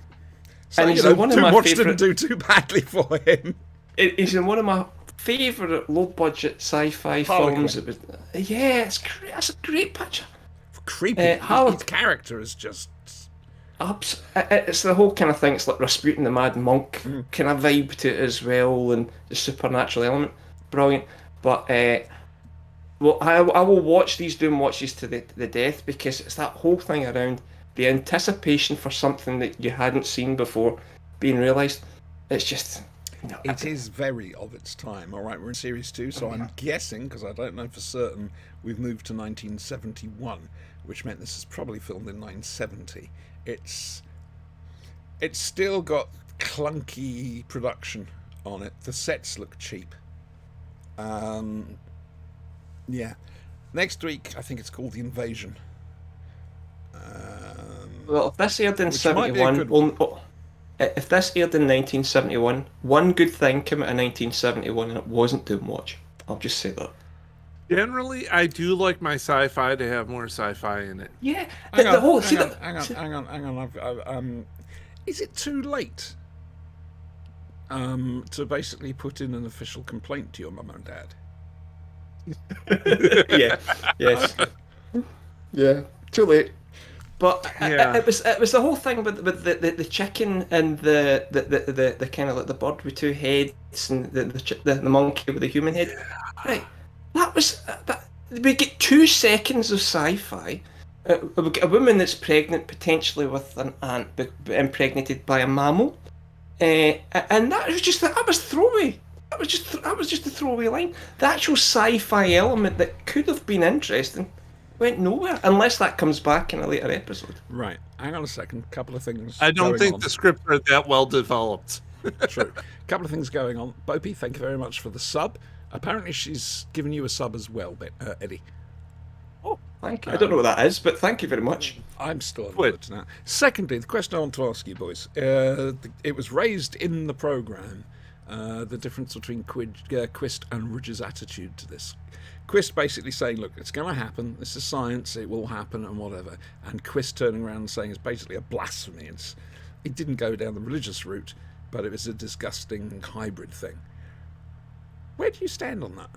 So, And he's in one of my Doomwatch favourite. didn't do too badly for him. He's in one of my favourite low-budget sci-fi films. It was, it's great. That's a great picture. Creepy. His character is just... It's the whole kind of thing. It's like Rasputin the Mad Monk kind of vibe to it as well, and the supernatural element. Brilliant. But I will watch these Doomwatches to the death, because it's that whole thing around the anticipation for something that you hadn't seen before being realised. It's just... It is very of its time. All right, we're in series 2, so I'm guessing, because I don't know for certain, we've moved to 1971, which meant this is probably filmed in 1970. It's still got clunky production on it. The sets look cheap. Yeah. Next week, I think it's called The Invasion. Well, if this aired in Which might be a 71, good one. if this aired in 1971, one good thing came out of 1971, and it wasn't Doomwatch. I'll just say that. Generally, I do like my sci-fi to have more sci-fi in it. Yeah, Hang the whole on. Is it too late to basically put in an official complaint to your mum and dad? yeah, yes, yeah, too late. But Yeah. it was the whole thing with the chicken and the kind of like the bird with two heads and the monkey with the human head. Right, that was that. We get 2 seconds of sci-fi. We get a woman that's pregnant, potentially with an ant, but impregnated by a mammal, and that was throwaway. That was just a throwaway line. The actual sci-fi element that could have been interesting went nowhere unless that comes back in a later episode. Right. Hang on a second. Couple of things. I don't going think on. the scripts are that well developed. True. Couple of things going on. Bopey, thank you very much for the sub. Apparently, she's given you a sub as well, Eddie. Oh, thank you. I don't know what that is, but thank you very much. I'm still on Wait. board now. Secondly, the question I want to ask you, boys. It was raised in the programme, the difference between Quist and Ridge's attitude to this. Quist basically saying, look, it's going to happen. This is science. It will happen and whatever. And Quist turning around and saying it's basically a blasphemy. It didn't go down the religious route, but it was a disgusting hybrid thing. Where do you stand on that?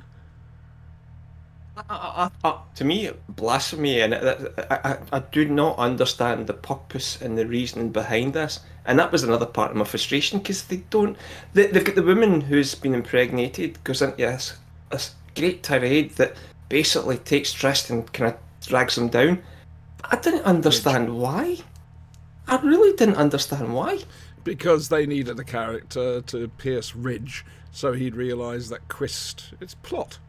To me, blasphemy, and I do not understand the purpose and the reasoning behind this. And that was another part of my frustration, because they've got the woman who's been impregnated goes into this great tirade that basically takes Tristan and kind of drags him down. I didn't understand why. I really didn't understand why. Because they needed a character to pierce Ridge, so he'd realise that Quist... It's plot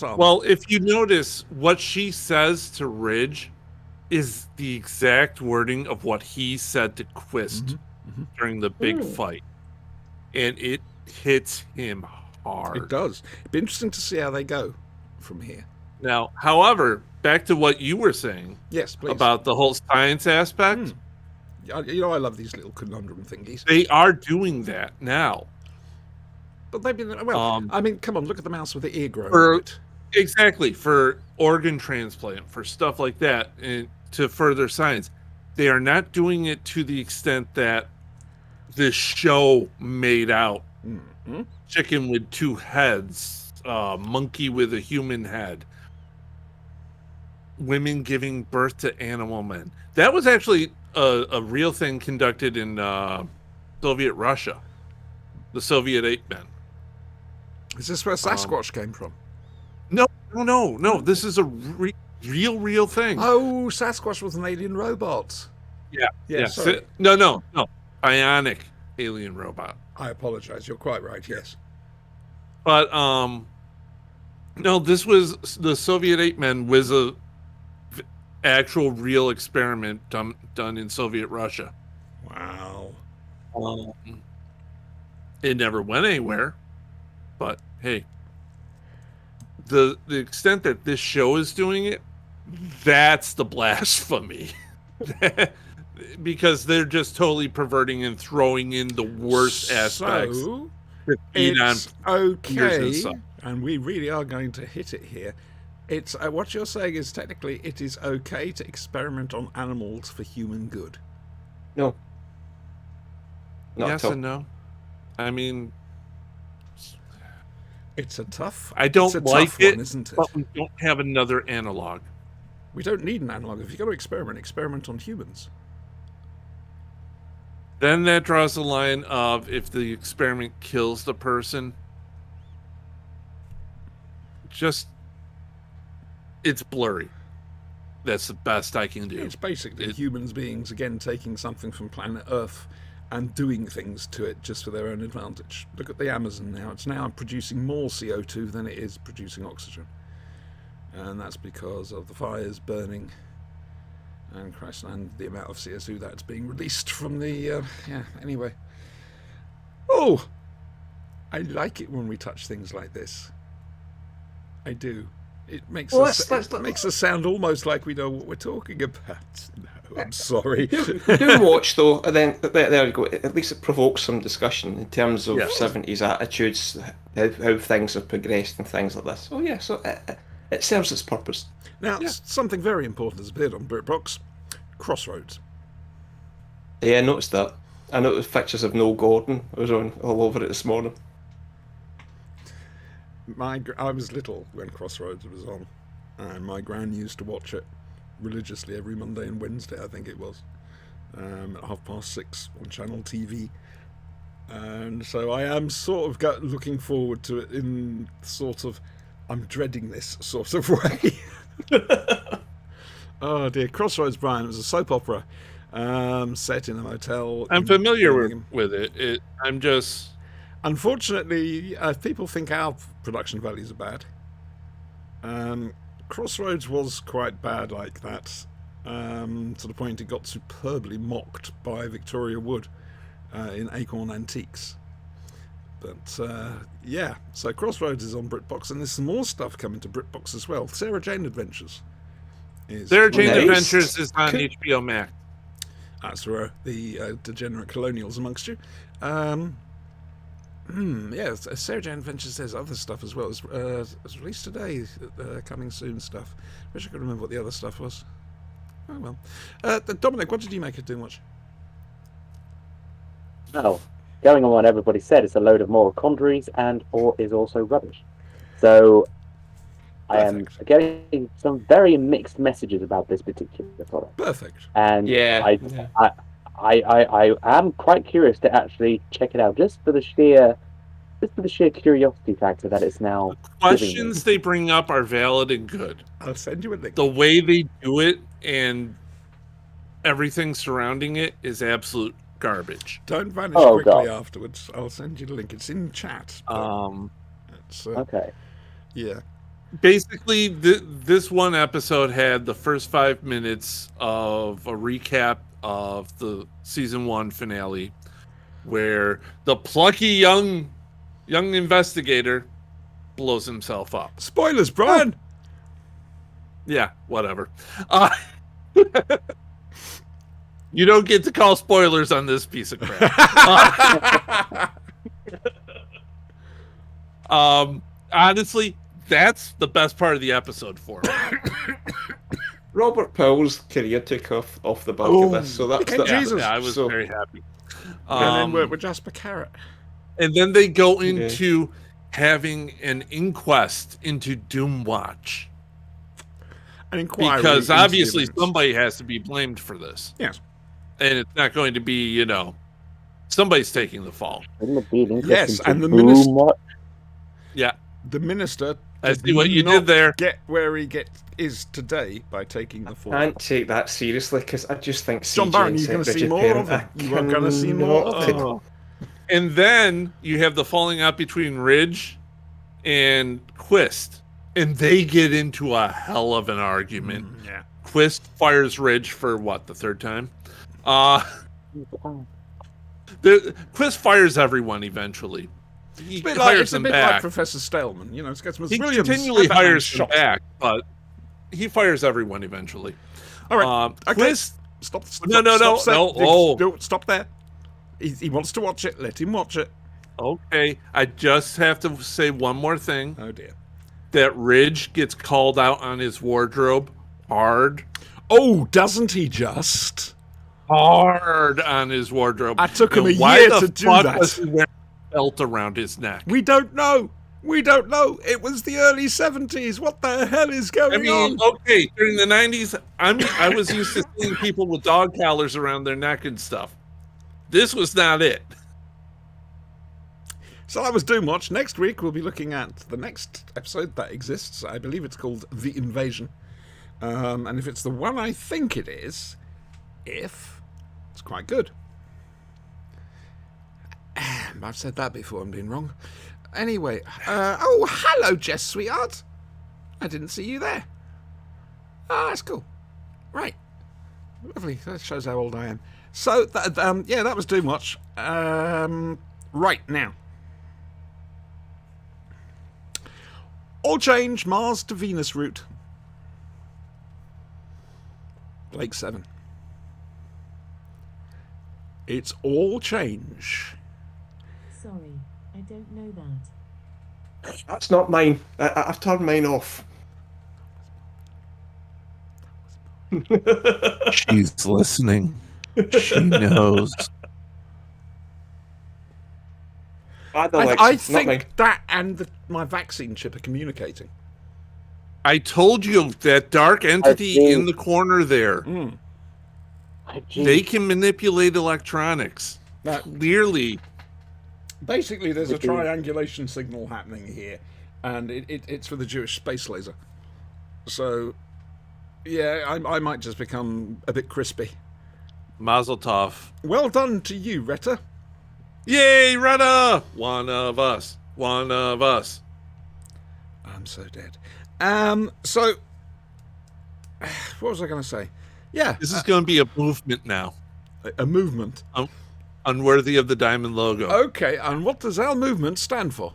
armor. Well, if you notice, what she says to Ridge is the exact wording of what he said to Quist during the big fight. And it hits him hard. It does. It'd be interesting to see how they go from here. Now, however, back to what you were saying Yes, please. about the whole science aspect, You know, I love these little conundrum thingies. they are doing that now. But they've been... Well, I mean, come on, look at the mouse with the ear growing. For- out. Exactly, for organ transplant, for stuff like that, and to further science. They are not doing it to the extent that this show made out. Chicken with 2 heads, monkey with a human head, women giving birth to animal men. That was actually a real thing conducted in Soviet Russia, the Soviet ape men. Is this where Sasquatch came from? No. This is a real thing. Oh, Sasquatch was an alien robot. Yeah. Sorry. No. Bionic alien robot. I apologise. You're quite right, yes. But no, this was the Soviet ape men was a actual real experiment done in Soviet Russia. Wow. It never went anywhere, but hey, the extent that this show is doing it, that's the blasphemy. Because they're just totally perverting and throwing in the worst aspects. So, to feed on it's fingers and okay, stuff. and we really are going to hit it here. It's what you're saying is technically it is okay to experiment on animals for human good. No. Not Yes at all. and no. I mean, It's a tough. I don't it's a like tough it, one, isn't it? but we don't have another analog. We don't need an analog. If you're going to experiment on humans. Then that draws the line of if the experiment kills the person, it's blurry. That's the best I can do. It's basically humans beings again taking something from planet Earth and doing things to it just for their own advantage. Look at the Amazon now. It's now producing more CO2 than it is producing oxygen. And that's because of the fires burning and Christ, and the amount of CO2 that's being released from the... anyway. I like it when we touch things like this. I do. It makes Well, us makes us sound almost like we know what we're talking about. No, I'm sorry. Do watch though, and then there you go. At least it provokes some discussion in terms of Yeah. 70s attitudes, how things have progressed and things like this. Oh yeah, so it serves its purpose. Now, something very important has appeared on BritBox: Crossroads. Yeah, I noticed that. I noticed pictures of Noel Gordon. I was on all over it this morning. I was little when Crossroads was on, and my gran used to watch it religiously every Monday and Wednesday, I think it was, at 6:30 on Channel TV. And so I am sort of looking forward to it in sort of, I'm dreading this sort of way. Oh dear, Crossroads, Brian. It was a soap opera set in a motel. I'm in familiar Birmingham. with it. I'm just. Unfortunately, people think our production values are bad. Crossroads was quite bad like that, to the point it got superbly mocked by Victoria Wood in Acorn Antiques. But yeah, so Crossroads is on BritBox, and there's some more stuff coming to BritBox as well. Sarah Jane Adventures. Sarah Jane Nice. Adventures is on HBO Max. That's for the degenerate colonials amongst you. Yeah, Sarah Jane Adventures. There's other stuff as well. It's released today. Coming soon stuff. Wish I could remember what the other stuff was. Oh well. Dominic, what did you make of Doom Watch? Well, going on what everybody said, it's a load of moral quandaries or is also rubbish. So I am Perfect. getting some very mixed messages about this particular product, Perfect. and Yeah. I am quite curious to actually check it out just for the sheer curiosity factor that it's now Questions they bring up are valid and good. I'll send you a link. The way they do it and everything surrounding it is absolute garbage. Don't vanish Oh, quickly God. afterwards. I'll send you the link. It's in chat. but it's, Okay. Uh, yeah. Basically, this one episode had the first 5 minutes of a recap of the season 1 finale, where the plucky young investigator blows himself up. Spoilers, Brian. Yeah, whatever. You don't get to call spoilers on this piece of crap. Honestly, that's the best part of the episode for me. Robert Powell's career took off the back of this, so that's Okay, that. Jesus. Yeah, I was So- very happy. And then we're with Jasper Carrot. And then they go into having an inquest into Doomwatch. An inquiry. Because into the obviously events. somebody has to be blamed for this. Yes. And it's not going to be, somebody's taking the fall. Wouldn't it be an Yes, interesting and the boom minister- watch? Yeah. The minister. I did see what you not did there. Get where he is today by taking the fall. Can't take that seriously because I just think John CJ Barron, and you're going to see Richard more Perrin, of it. I You are going to see more of it. cannot- And then you have the falling out between Ridge and Quist. And they get into a hell of an argument. Yeah. Quist fires Ridge for what, the third time? Quist fires everyone eventually. He It's hires a them bit like back. Professor Stelman. It's got some He Williams, continually have that man hires them shot. back, but he fires everyone eventually. All right. Okay. Quist, Stop. No, Stop there. He wants to watch it. Let him watch it. okay, I just have to say one more thing. Oh dear. That Ridge gets called out on his wardrobe hard. Oh, doesn't he just? Hard on his wardrobe. I took him And a why year the to do fuck that. was he wearing a belt around his neck? We don't know. It was the early 70s. What the hell is going I mean, on? okay, during the 90s, I was used to seeing people with dog collars around their neck and stuff. This was not it. So that was Doom Watch. Next week we'll be looking at the next episode that exists. I believe it's called The Invasion. And if it's the one I think it is, it's quite good. I've said that before, I'm being wrong. Anyway, oh, hello, Jess, sweetheart. I didn't see you there. Ah, that's cool. Right. Lovely. That shows how old I am. So, that was Doom Watch. Right, now. All change, Mars to Venus route. Blake 7. It's all change. Sorry, I don't know that. That's not mine. I've turned mine off. She's listening. She knows. Bad I Alexa, not mine. think that and my vaccine chip are communicating. I told you that dark entity see. in the corner there. They can manipulate electronics. Now, Clearly. basically, there's a Okay. triangulation signal happening here, and it's for the Jewish space laser. So, yeah, I might just become a bit crispy. Mazel tov. Well done to you, Retta. Yay, Retta! One of us. One of us. I'm so dead. So, what was I going to say? Yeah, This is going to be a movement now. a movement. Unworthy of the diamond logo. Okay, and what does our movement stand for?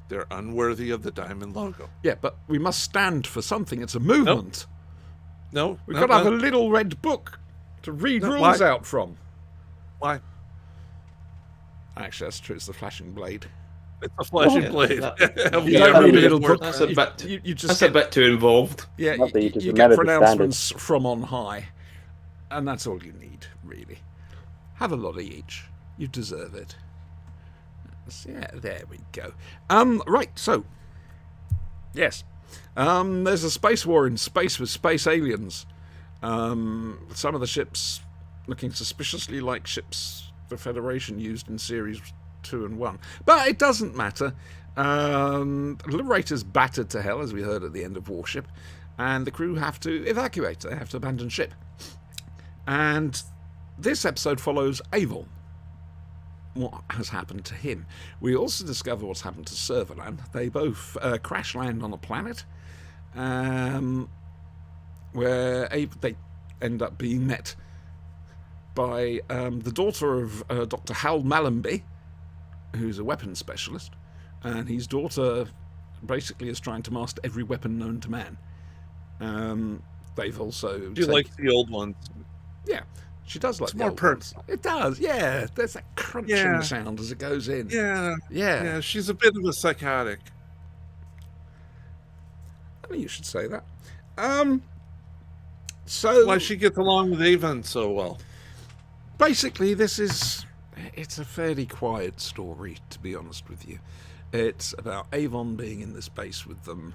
They're unworthy of the diamond logo. Yeah, but we must stand for something. It's a movement. No, We've no, got to have no. a little red book to read No, rules why? out from. Why? Actually, that's true. It's the flashing blade. It's a flashing Yeah, blade. that- We You are don't need a moving little forward. book. That's a bit- You just That's a get, bit too involved. yeah. Not that you You, just you remember get the pronouncements from on high, and that's all you need, really. Have a lot of each. You deserve it. Yeah, there we go. Right. So, yes, there's a space war in space with space aliens. Some of the ships looking suspiciously like ships the Federation used in Series 2 and 1. But it doesn't matter. Liberator's battered to hell, as we heard at the end of Warship, and the crew have to evacuate. They have to abandon ship. And this episode follows Avon. What has happened to him? We also discover what's happened to Servalan. They both crash land on a planet where they end up being met by the daughter of Dr. Hal Mallenby, who's a weapons specialist, and his daughter basically is trying to master every weapon known to man. They've also Do you like the old ones? yeah, she does like It's the more old perks. ones. It does, yeah. There's that crunching Yeah. sound as it goes in. Yeah. Yeah. Yeah, she's a bit of a psychotic. I mean, you should say that. So Why she gets along with Avon so well. basically, it's a fairly quiet story, to be honest with you. It's about Avon being in this base with them,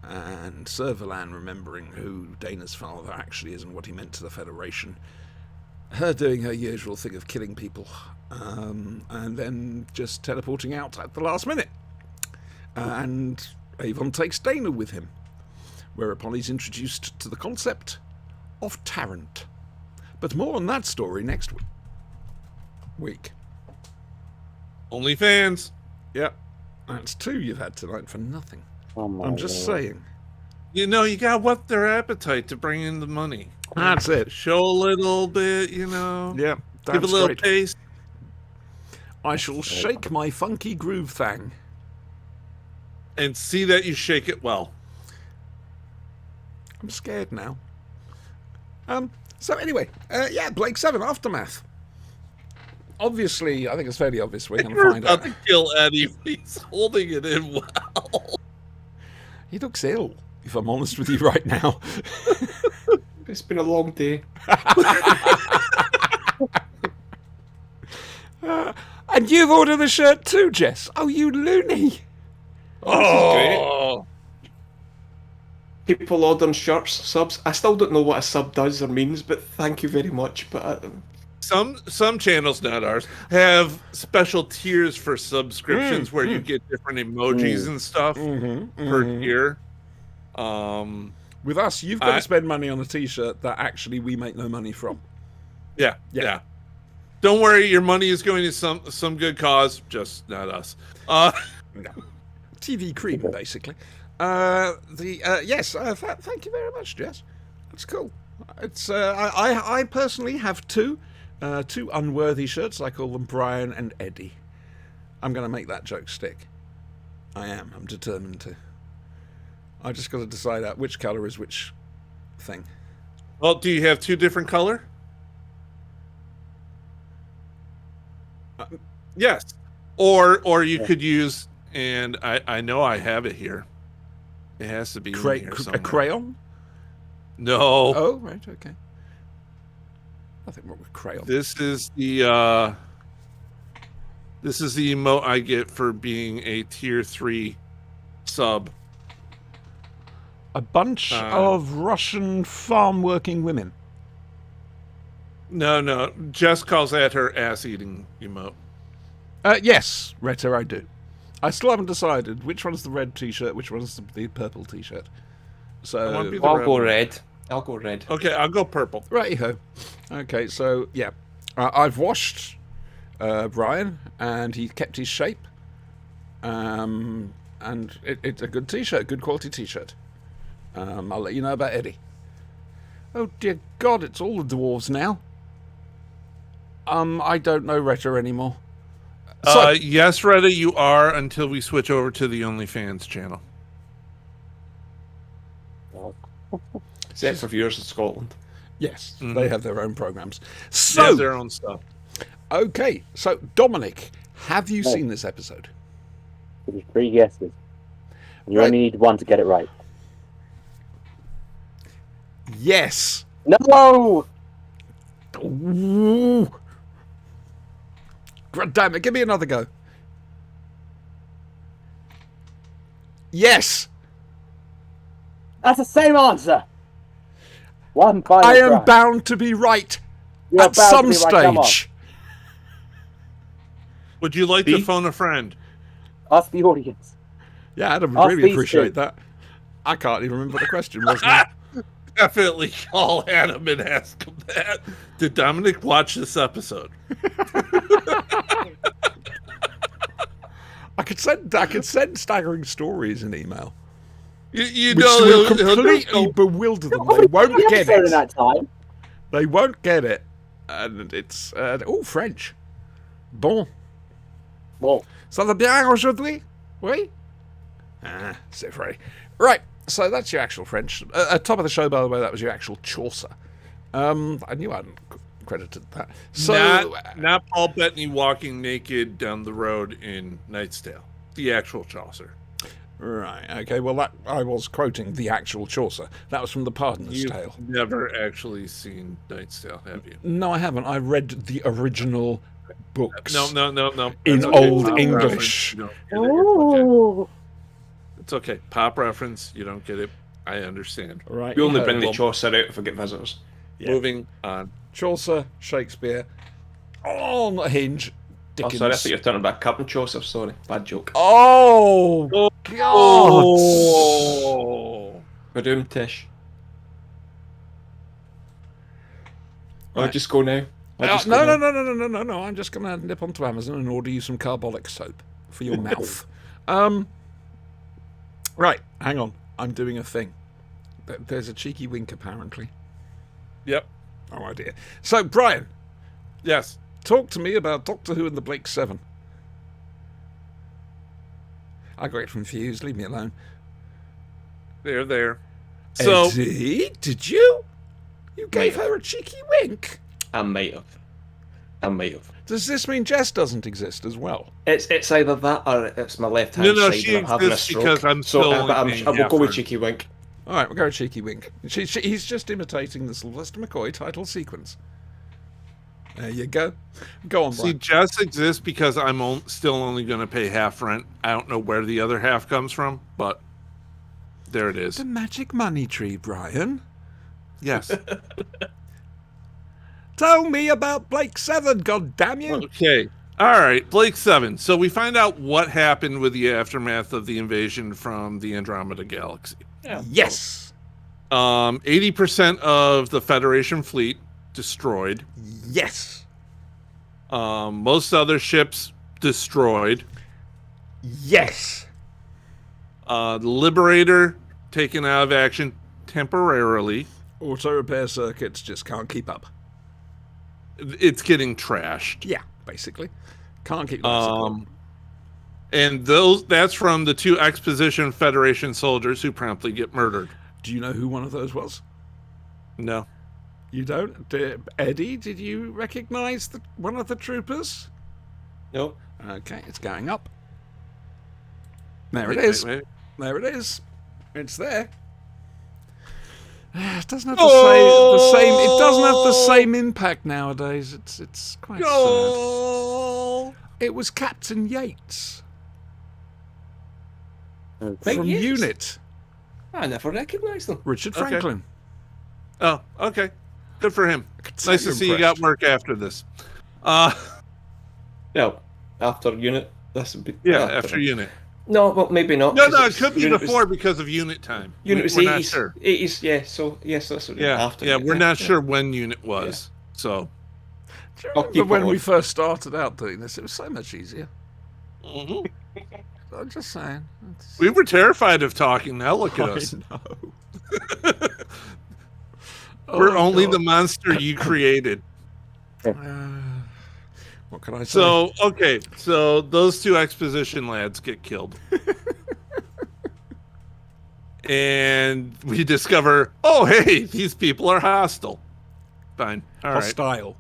and Servalan remembering who Dana's father actually is and what he meant to the Federation. Her doing her usual thing of killing people, and then just teleporting out at the last minute. And Avon takes Dana with him, whereupon he's introduced to the concept of Tarrant. But more on that story next week. Only fans. Yep, that's 2 you've had tonight for nothing. Oh my I'm just Lord. saying. You know, you gotta whet their appetite to bring in the money. That's it. Show a little bit, you know. Yeah, Give a that's little great. taste. I shall shake my funky groove thang. And see that you shake it well. I'm scared now. So anyway, yeah, Blake 7 Aftermath. Obviously, I think it's fairly obvious we're going to You're find about out. to kill Eddie. He's holding it in well. He looks ill, if I'm honest with you right now. It's been a long day. And you've ordered the shirt too, Jess. Oh, you loony. Oh, People ordering shirts, subs. I still don't know what a sub does or means, but thank you very much. But some channels, not ours, have special tiers for subscriptions where you get different emojis and stuff per tier. With us, you've got to spend money on a T-shirt that actually we make no money from. Yeah. Don't worry, your money is going to some good cause, just not us. No. TV cream, basically. Yes, thank you very much, Jess. That's cool. It's I personally have two unworthy shirts. I call them Brian and Eddie. I'm going to make that joke stick. I am. I'm determined to. I just got to decide out which color is which thing. Well, do you have two different color? Yes. Or you could use, and I know I have it here. It has to be in here A somewhere. crayon? No. Oh, right, okay. Nothing wrong with crayon. This is the emote I get for being a tier 3 sub. A bunch of Russian farm-working women. No. Jess calls that her ass-eating emote. Yes, Retta, I do. I still haven't decided which one's the red T-shirt, which one's the purple T-shirt. I want to be So, the I'll red go one. red. I'll go red. Okay, I'll go purple. righty-ho. Okay, so, yeah. I've washed Brian, and he kept his shape. And it's a good T-shirt, good quality T-shirt. I'll let you know about Eddie. Oh, dear God, it's all the dwarves now. I don't know Retta anymore. So, Yes, Retta, you are until we switch over to the OnlyFans channel. Except for viewers in Scotland. yes, Mhm. they have their own programs. They So, have their own stuff. okay, so Dominic, have you No. seen this episode? It was 3 guesses. You Right. only need one to get it right. Yes. No! Ooh. God damn it, give me another go. Yes, That's the same answer! One final I am try. bound to be right You're at bound some to be right, come on. stage. Would you like to See? phone a friend? Ask the audience. Yeah, I'd Ask really these appreciate two. that. I can't even remember what the question was now. Definitely call Adam and ask him that. Did Dominic watch this episode? I could send staggering stories in email, You which know, will he'll completely know. bewilder them. They won't The get episode in it. that time. They won't get it. And it's French. Bon. Well, Ça va bien aujourd'hui? Oui? Ah, c'est vrai. Right, so that's your actual French. At top of the show, by the way, that was your actual Chaucer. I knew I hadn't credited that. So, Not Paul Bettany walking naked down the road in Nightsdale. The actual Chaucer. right, okay, well, that I was quoting the actual Chaucer. That was from the Pardoner's You've Tale. never actually seen Nightsdale, have you? No, I haven't. I read the original books. No. In That's okay. Old Pop English. reference, you don't get it. It's okay. ooh. It's okay. Pop reference. You don't get it. I understand. Right. We only yeah. bring the well- Chaucer out if we get visitors. Yeah. Moving on. Chaucer, Shakespeare, on a hinge, Oh, Dickens. sorry, I thought you were turning back Captain Chaucer. Sorry, bad joke. Oh, God. Oh. We're doomed, Tish. I'll Right. just go now. I'll just go No. now. I'm just going to nip onto Amazon and order you some carbolic soap for your mouth. Right, hang on. I'm doing a thing. There's a cheeky wink, apparently. Yep. Oh, dear. So, Brian, Yes. talk to me about Doctor Who and the Blake Seven. I got confused. Leave me alone. There. So Eddie, did you? You gave Might her a cheeky wink. I might have. Does this mean Jess doesn't exist as well? It's either that or it's my left hand No, side she and I'm having a exists stroke. because I'm so, still but only I will go with half cheeky wink. All right, we'll go a cheeky wink. He's just imitating the Sylvester McCoy title sequence. There you go. Go on, See, Brian. Jess exists because I'm still only going to pay half rent. I don't know where the other half comes from, but there it is. The magic money tree, Brian. Yes. Tell me about Blake Seven, god damn you! Okay. All right, Blake 7. So we find out what happened with the aftermath of the invasion from the Andromeda Galaxy. Yes! 80% of the Federation fleet destroyed. Yes! Most other ships destroyed. Yes! The Liberator taken out of action temporarily. Auto repair circuits just can't keep up. It's getting trashed. Yeah, basically. Can't keep life support. And that's from the 2 Exposition Federation soldiers who promptly get murdered. Do you know who one of those was? No. You don't? Eddie, did you recognize one of the troopers? No. Okay, it's going up. There it Wait, is. wait. There it is. It's there. It doesn't have the same. It doesn't have the same impact nowadays. It's quite sad. Goal! It was Captain Yates Okay. from Yates? UNIT. I never recognised them. Richard Okay. Franklin. Oh, okay. Good for him. I could say Nice to you're see you got impressed. work after this. No, after unit. This would be After unit. No, well, maybe not. No, 'cause it it's- could be unit before Was, because of unit time. unit was We're not 80s. sure. 80s, yeah. So yes, that's what Yeah, after. yeah, unit, we're not yeah. sure when unit was. So Do you I'll remember keep when it we on. first started out doing this? It was so much easier. Mhm. I'm just saying. It's- we were terrified of talking. Now look at I us. know. We're Oh, only God. the monster you created. What can I say? So, okay, so those 2 Exposition lads get killed. And we discover, oh, hey, these people are hostile. Fine. All right. hostile.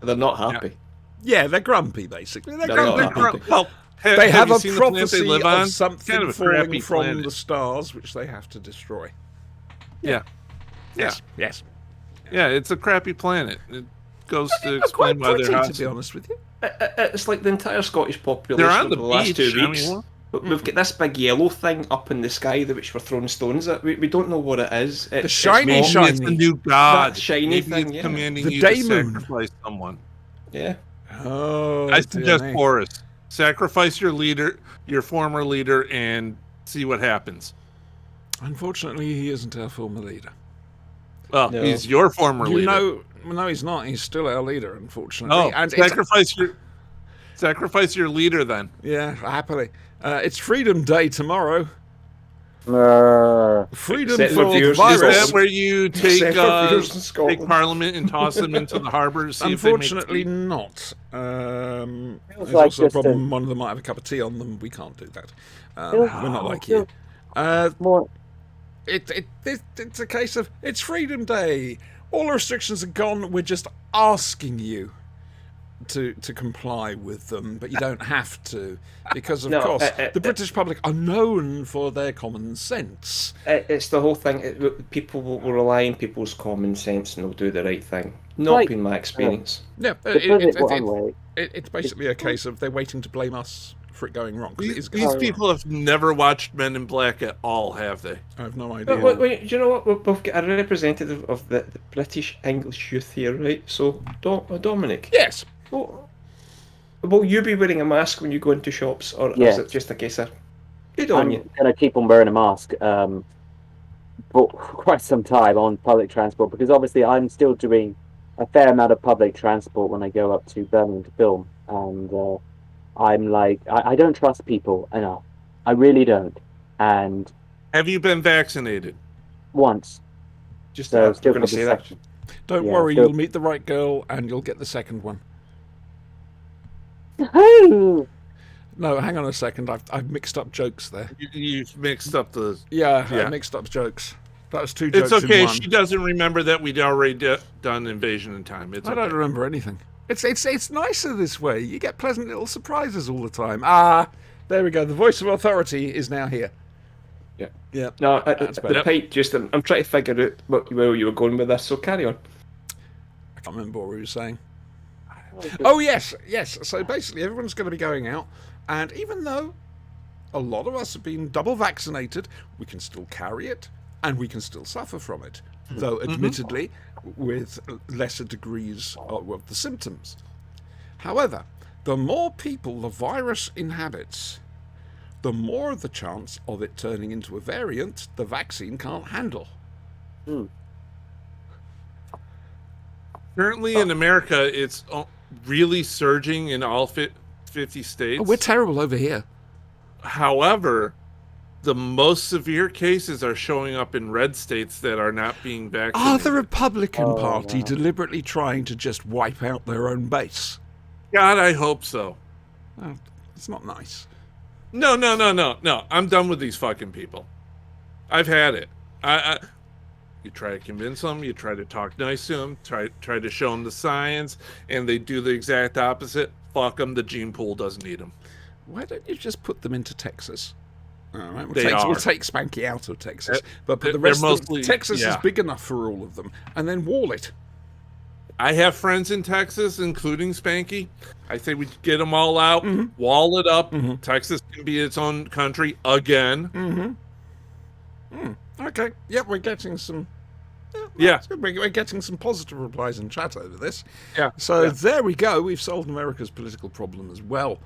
They're not happy. Yeah, they're grumpy, basically. They're They're grumpy. not They're happy. well, They have you a seen the planet prophecy they live of on? something Kind of a falling crappy from planet. the stars, which they have to destroy. Yeah. Yes, yes. Yeah, it's a crappy planet. It goes to They're quite explain why pretty, they're to be hostile. honest with you. It's like the entire Scottish population They're on over the the last beach. 2 weeks. But we've got this big yellow thing up in the sky that which we're throwing stones at. We don't know what it is. It's shiny not- shiny. Maybe it's a new god. That shiny Maybe thing, it's yeah. commanding The you day to moon. sacrifice someone. Yeah. Oh, I dear suggest me. Horus. Sacrifice your leader, your former leader, and see what happens. Unfortunately, he isn't our former leader. Well, No. he's your former You leader. know, no, he's not. He's still our leader, unfortunately. Oh, and it's, sacrifice your leader then. yeah, happily. It's Freedom Day tomorrow. Freedom Except for for the viewers. Is virus. that where you take Except for viewers in take Scotland. Parliament and toss them into the harbor? To see if they make Unfortunately, tea? not. There's like also a just a- problem. One of them might have a cup of tea on them. We can't do that. Feels- We're not like feels- you. More. It's a case of it's Freedom Day. All restrictions are gone. We're just asking you to comply with them, but you don't have to, because of No, course the British public are known for their common sense. It's the whole thing. People will rely on people's common sense and they'll do the right thing. Not Like- been my experience. Yeah, To put it one way, it's basically a case of they're waiting to blame us for it going wrong. 'Cause it is These going wrong. people have never watched Men in Black at all, have they? I have no idea. But wait, do you know what? We've got a representative of the British English youth here, right? So, Dominic, Yes. will you be wearing a mask when you go into shops, or Yes. is it just a case of good on I'm you? going to keep on wearing a mask for quite some time on public transport, because obviously I'm still doing a fair amount of public transport when I go up to Birmingham to film, and I'm like, I don't trust people enough. I really don't. And Have you been vaccinated? once, Just so I'm still going for to the say that. second. Don't Yeah, worry, so- you'll meet the right girl and you'll get the second one. Woohoo! No, hang on a second. I've mixed up jokes there. You've mixed up the. Yeah, Yeah. I mixed up jokes. That was two jokes It's okay. in one. She doesn't remember that we'd already done Invasion in Time. It's I okay. don't remember anything. It's nicer this way. You get pleasant little surprises all the time. Ah, there we go. The voice of authority is now here. Yeah. Yeah. No, That's the better. pipe. Just I'm trying to figure out where you were going with this. So carry on. I can't remember what we were saying. Oh, yes, yes. So basically, everyone's going to be going out. And even though a lot of us have been double vaccinated, we can still carry it and we can still suffer from it. Though, admittedly, with lesser degrees of the symptoms. However, the more people the virus inhabits, the more the chance of it turning into a variant the vaccine can't handle. Currently in America, it's really surging in all 50 states. Oh, we're terrible over here. However, the most severe cases are showing up in red states that are not being Are vaccinated. the Republican Oh, Party wow. deliberately trying to just wipe out their own base? God, I hope so. Oh, it's not nice. No. I'm done with these fucking people. I've had it. You try to convince them, you try to talk nice to them, try to show them the science, and they do the exact opposite. Fuck them. The gene pool doesn't need them. Why don't you just put them into Texas? All right, They are. we'll take Spanky out of Texas, but they're the rest mostly- of Texas is yeah. big enough for all of them, and then wall it. I have friends in Texas, including Spanky. I say we get them all out, wall it up. Texas can be its own country again. Okay, yep, we're getting some. Yeah. That's good. We're getting some positive replies in chat over this. Yeah. So there we go. We've solved America's political problem as well.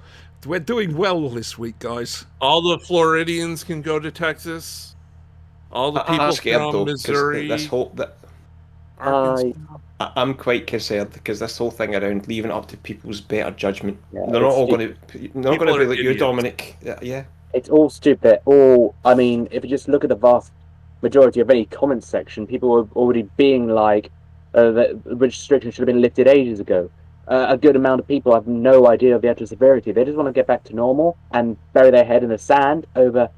We're doing well this week, guys. All the Floridians can go to Texas. All the people I'm scared from though, because Missouri. this whole that Arkansas. I'm quite concerned because this whole thing around leaving it up to people's better judgment. Yeah, they're not it's all going to. They're not People going to be are like you, idiots. Dominic. Yeah. It's all stupid. I mean, if you just look at the vast majority of any comment section, people were already being like, that restrictions should have been lifted ages ago. A good amount of people have no idea of the actual severity. They just want to get back to normal and bury their head in the sand over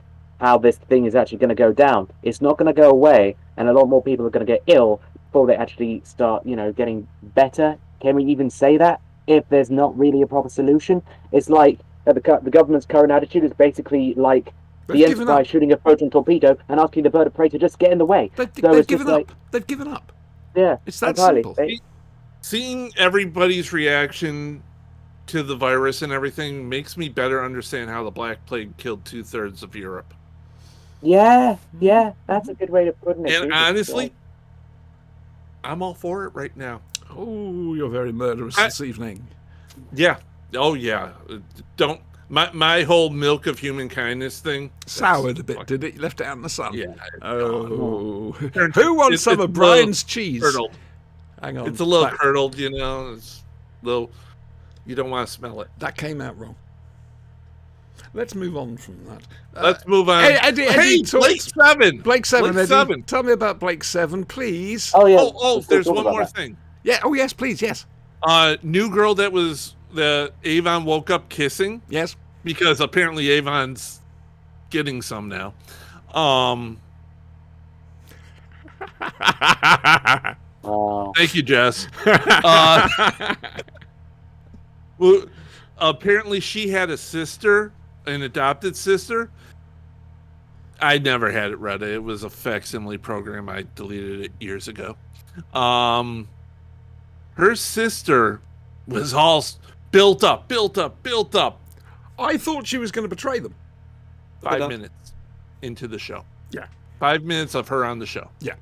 how this thing is actually going to go down. It's not going to go away, and a lot more people are going to get ill before they actually start, getting better. Can we even say that if there's not really a proper solution? It's like the government's current attitude is basically like They've the given Enterprise up. shooting a proton torpedo and asking the bird of prey to just get in the way. They've So it's given just up. They've given up. Yeah, It's that entirely. simple. Seeing everybody's reaction to the virus and everything makes me better understand how the Black Plague killed 2/3 of Europe. Yeah, that's a good way to put it. And Jesus honestly, I'm all for it right now. Oh, you're very murderous this evening. Yeah. Oh yeah. Don't my whole milk of human kindness thing Soured a bit, did it? You left it out in the sun. Yeah. Oh. Turned- Who wants it's- some it's of a little Brian's cheese? Curdled. Hang on. It's a little That- curdled, It's a little. You don't want to smell it. That came out wrong. Let's move on from that. Let's move on. Hey, Eddie, talk- Blake 7. Blake 7, Blake Eddie. 7. Tell me about Blake 7, please. Oh yeah. Oh, let's there's talk one about more that. thing. Yeah, oh yes, please, yes. New girl that Avon woke up kissing Yes. because apparently Avon's getting some now. Thank you, Jess. Well, apparently she had a sister, an adopted sister. I never had it read. It was a facsimile program. I deleted it years ago. Her sister was all built up. I thought she was going to betray them. 5 minutes into the show. Yeah. 5 minutes of her on the show. Yeah.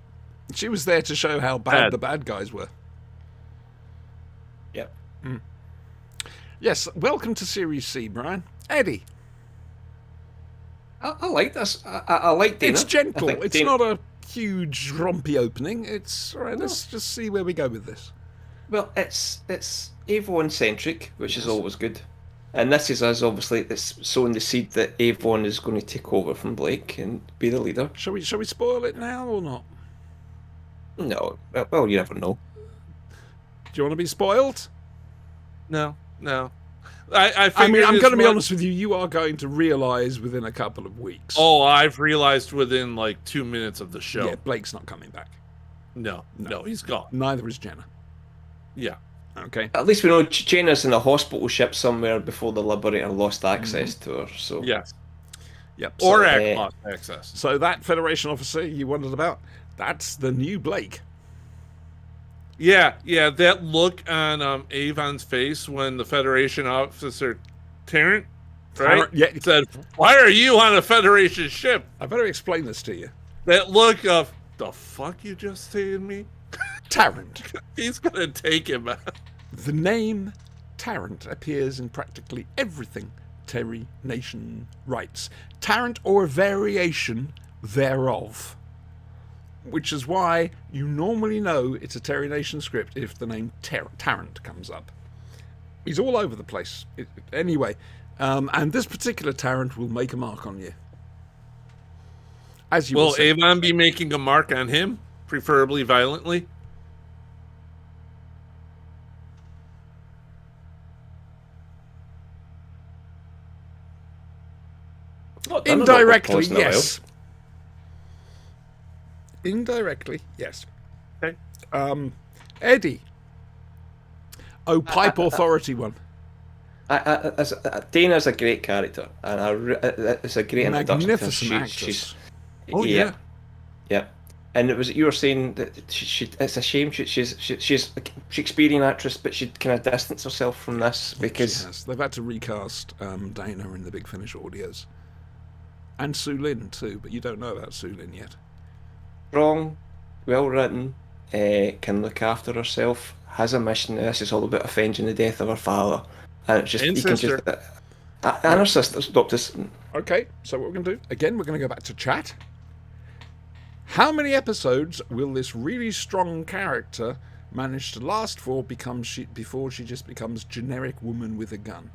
She was there to show how bad Bad. the bad guys were. Yep. Yes, welcome to Series C, Brian. Eddie, I like this. I like Dana. it's gentle. I think It's Dana- not a huge, rompy opening. It's, all right, let's just see where we go with this. Well, it's Avon centric, which is always good. And this is us obviously it's sowing the seed that Avon is going to take over from Blake and be the leader. Shall we spoil it now or not? No, well, you never know. Do you want to be spoiled? No. I I mean, figured I'm as going to be much- honest with you. You are going to realise within a couple of weeks. Oh, I've realized within like 2 minutes of the show. yeah, Blake's not coming back. No, he's gone. Neither is Jenna. Yeah. Okay. At least we know Jenna's in a hospital ship somewhere before the Liberator lost access to her. So Yes. Yep. Or so, act lost access. so that Federation officer you wondered about, that's the new Blake. Yeah. That look on Avon's face when the Federation officer Tarrant, right, Tarrant, yeah. said, "Why are you on a Federation ship?" I better explain this to you. That look of the fuck you just saying me. Tarrant. He's gonna take him out. The name Tarrant appears in practically everything Terry Nation writes. Tarrant or a variation thereof. Which is why you normally know it's a Terry Nation script if the name Tarrant comes up. He's all over the place. Anyway, and this particular Tarrant will make a mark on you. As you will Will see. Avon be making a mark on him, preferably violently? done a lot of Indirectly, pause in a while. yes. Indirectly, yes. Okay. Eddie. Oh, Pipe Authority one. Dana's a great character, and it's a great introduction. Magnificent to her. actress. Oh, yeah. yeah. And it was you were saying that she it's a shame she's a Shakespearean actress, but she kind of distanced herself from this because Yes, they've had to recast Dana in the Big Finish audios, and Sue Lin too. But you don't know about Sue Lin yet. strong, well written, can look after herself, has a mission. This is all about avenging the death of her father, and it's just And you can sister. just and her sister. Stop this. Okay, so what we're going to do again? We're going to go back to chat. How many episodes will this really strong character manage to last for before she just becomes generic woman with a gun?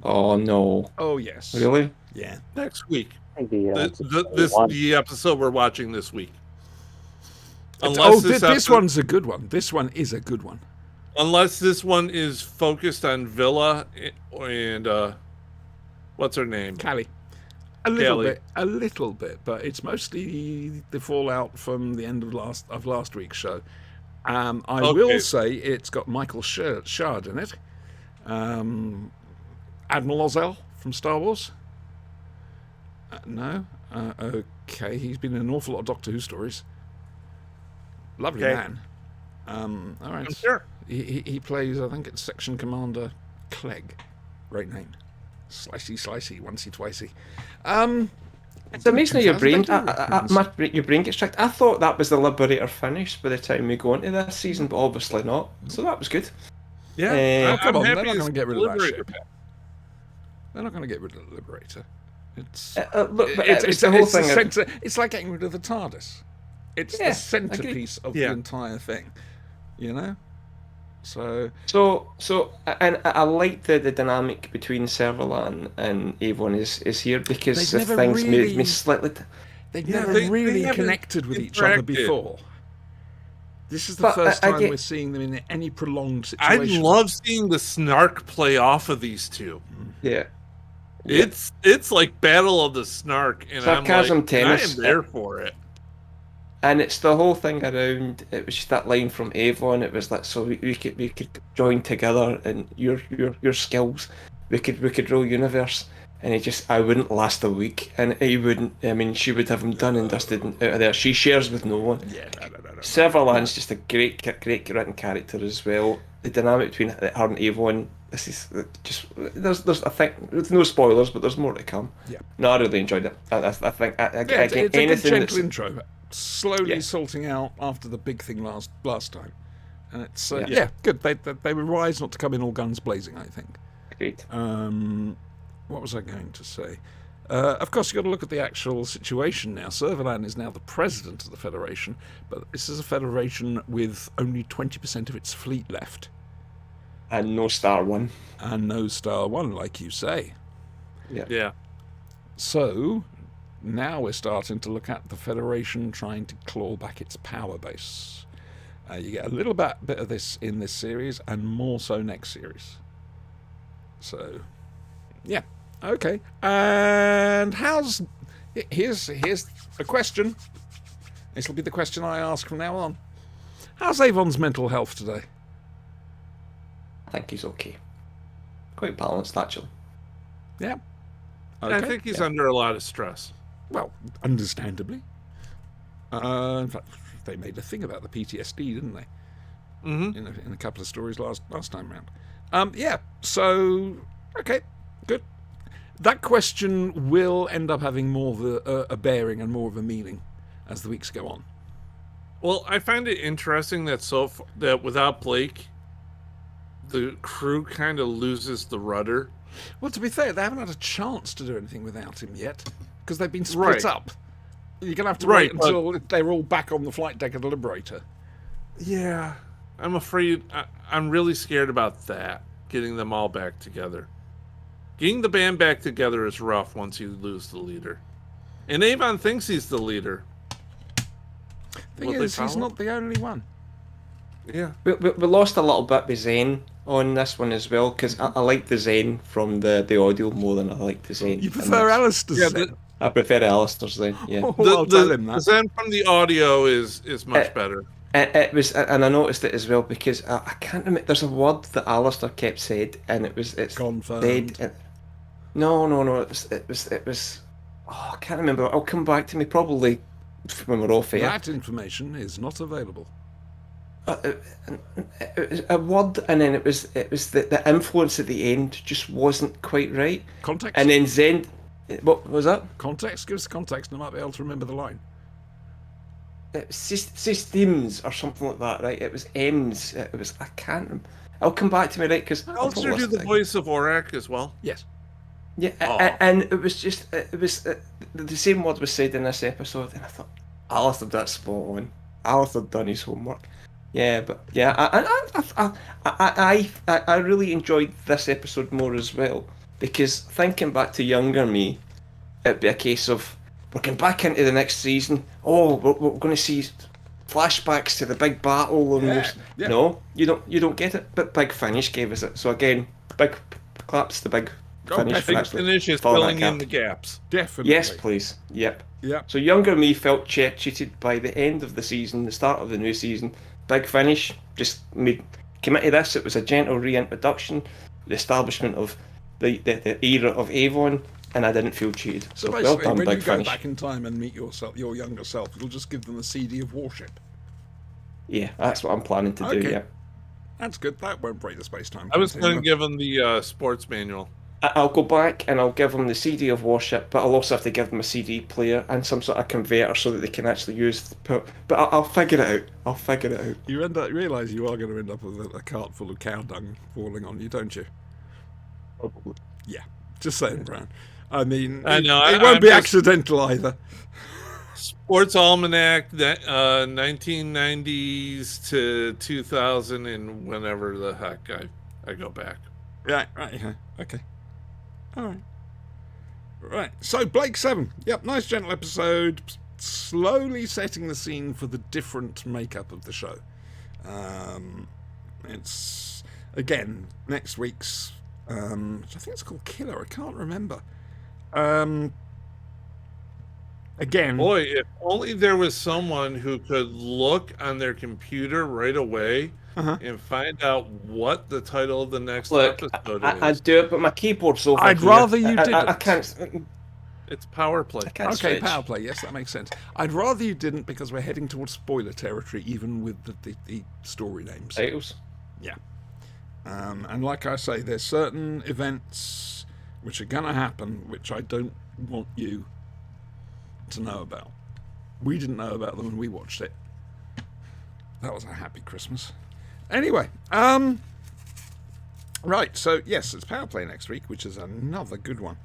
Oh no! Oh yes. Really? Yeah. Next week. Maybe The episode we're watching this week. This one's a good one. This one is a good one. Unless this one is focused on Villa and what's her name? Callie. A little bit, but it's mostly the fallout from the end of last week's show. I will say it's got Michael Shard in it. Admiral Ozell from Star Wars. No? Okay, he's been in an awful lot of Doctor Who stories. Lovely Okay. man. All right. I'm sure. He plays, I think it's Section Commander Clegg. Great name. Slicey, oncey, twicey. It's amazing how your brain, Confirmed your brain gets tricked. I thought that was the Liberator finish by the time we go into this season, but obviously not. So that was good. Yeah, come on, happy they're not as gonna get rid of that Liberator shit. Pack. They're not going to get rid of the Liberator. It's Look, but it's it's the whole the thing. center. It's like getting rid of the TARDIS. It's Yeah, the centerpiece of Yeah. the entire thing. You know. So So, and I like the dynamic between Servalan and Avon is here because They've the never things made really- me slightly. they've Yeah, never they really haven't connected with each other interacted. before. This is the But first I time get- we're seeing them in any prolonged I situation. love seeing the snark play off of these two. Yeah. It's like Battle of the Snark, and Sarcasm I'm like, tennis. I am there for it. And it's the whole thing around. It was just that line from Avon. It was like, so we could join together, and your skills, we could rule universe. And I wouldn't last a week, and he wouldn't. I mean, she would have him done and dusted and out of there. She shares with no one. Yeah, no. Servalan's just a great written character as well. The dynamic between her and Avon. This is just there's I think there's no spoilers, but there's more to come. Yeah. No, I really enjoyed it. I think Yeah, it's a good anything gentle intro, slowly Yeah. sorting out after the big thing last time, and it's Yeah. yeah, good. They were wise not to come in all guns blazing, I think. great. What was I going to say? Of course, you've got to look at the actual situation now. Servalan is now the president of the Federation, but this is a Federation with only 20% of its fleet left, And no Star One. and no Star One, like you say. Yeah. So now we're starting to look at the Federation trying to claw back its power base. You get a little bit of this in this series, and more so next series. So, yeah, okay. And here's a question. This will be the question I ask from now on. How's Avon's mental health today? I think he's okay. Quite balanced, actually. Yeah. I think he's under a lot of stress. Well, understandably. In fact, they made a thing about the PTSD, didn't they? Mm-hmm. In a couple of stories last time round. Yeah. So, okay, good. That question will end up having more of a bearing and more of a meaning as the weeks go on. Well, I find it interesting that that without Blake, the crew kind of loses the rudder. Well, to be fair, they haven't had a chance to do anything without him yet because they've been split Right. up. You're going to have to Right, wait until they're all back on the flight deck of the Liberator. Yeah, I'm afraid. I'm really scared about that. Getting them all back together. Getting the band back together is rough once you lose the leader. And Avon thinks he's the leader. Thing Will they is, he's follow? not the only one. Yeah. We lost a little bit with Zen on this one as well because I like the Zen from the audio more than I like the Zen. You prefer Alistair's Yeah, Zen? I prefer Alistair's Zen. Yeah. Oh, I'll tell him The that. Zen from the audio is much better. It was, and I noticed it as well because I can't remember. There's a word that Alistair kept said, and it's Confirmed. dead. No. It was. Oh, I can't remember. It'll come back to me probably when we're off air. That information is not available. It was a word, and then it was the influence at the end just wasn't quite right. Context? And then Zen, what was that? Context? Give us context and I might be able to remember the line. Systems or something like that, right? It was M's. It was I can't. It'll come back to me, right? Because I'll also do the voice of Aurak as well. Yes. Yeah, and it was just the same word was said in this episode, and I thought Alistair that's spot on. Alistair done his homework. Yeah, but yeah, I really enjoyed this episode more as well because thinking back to younger me, it'd be a case of we're going back into the next season. Oh, we're going to see flashbacks to the big battle, and yeah. no, you don't get it. But Big Finish gave us it. So again, big claps to Big Finish. for Big actually Finish is filling filling that in the gaps. Definitely. Yes, please. Yep. Yeah. So younger me felt cheated by the end of the season, the start of the new season. Big Finish just came into this. It was a gentle reintroduction, the establishment of the era of Avon, and I didn't feel cheated. So well basically, done, when Big you go Finish. back in time and meet your younger self, you'll just give them a CD of Warship. Yeah, that's what I'm planning to do. Okay. Yeah, That's good. That won't break the space-time. I was going to continuum. give him the sports manual. I'll go back and I'll give them the CD of Warship, but I'll also have to give them a CD player and some sort of converter so that they can actually use. But I'll figure it out. I'll figure it out. You realise you are going to end up with a cart full of cow dung falling on you, don't you? Probably. Yeah. Just saying, Brian. I mean, I know, it won't I'm be just- accidental either. Sports Almanac, 1990s to 2000 and whenever the heck I go back. Right. Yeah. Okay. All right. Right. So Blake 7. Yep. Nice gentle episode. Slowly setting the scene for the different makeup of the show. It's again next week's. I think it's called Killer. I can't remember. Again. Boy, if only there was someone who could look on their computer right away and find out what the title of the next Look, episode I'd is. do it, but my keyboard's over I'd here. rather you I didn't. can't. It's Power Play. I can't Okay, switch. power play. Yes, that makes sense. I'd rather you didn't because we're heading towards spoiler territory, even with the story names. Titles. Yeah. And like I say, there's certain events which are going to happen which I don't want you to know about. We didn't know about them when we watched it. That was a happy Christmas. Anyway, right, so yes, it's Power Play next week, which is another good one.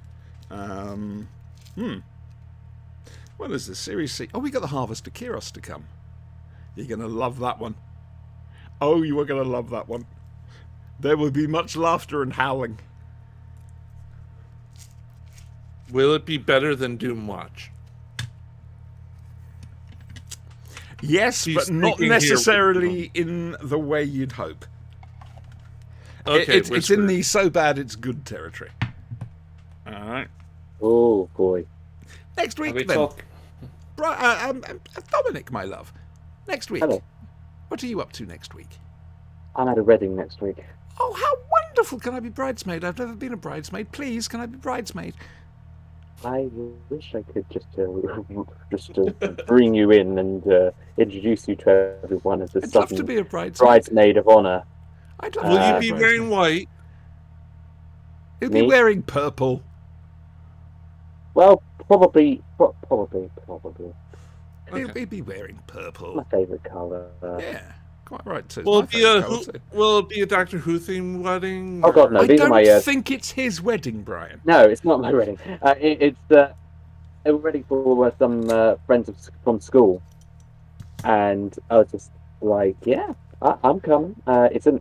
What is this? Series C? Oh, we got the Harvest of Kiros to come. You're going to love that one. Oh, you are going to love that one. There will be much laughter and howling. Will it be better than Doom Watch? Yes, He's but not thinking here. necessarily in the way you'd hope. Okay, It's in the so bad it's good territory. All right. Oh boy. Next Are we week, then. talk? Dominic, my love. Next week. Hello. What are you up to next week? I'm at a wedding next week. Oh, how wonderful. Can I be bridesmaid? I've never been a bridesmaid. Please, can I be bridesmaid? I wish I could just bring you in and introduce you to everyone as a I'd love to sudden be a bridesmaid. bridesmaid of honor. I'd love Will to you a be bridesmaid. wearing white? He'll be Me? wearing purple. Well, probably. He'll be wearing purple. My favourite colour. Yeah, quite right. Too. Will My it be a favourite colour too. Will it be a Doctor Who themed wedding? Oh God, no! I These are don't my. think it's his wedding, Brian. No, it's not my wedding. It's a wedding for some friends from school, and I was just like, yeah, I'm coming. It's in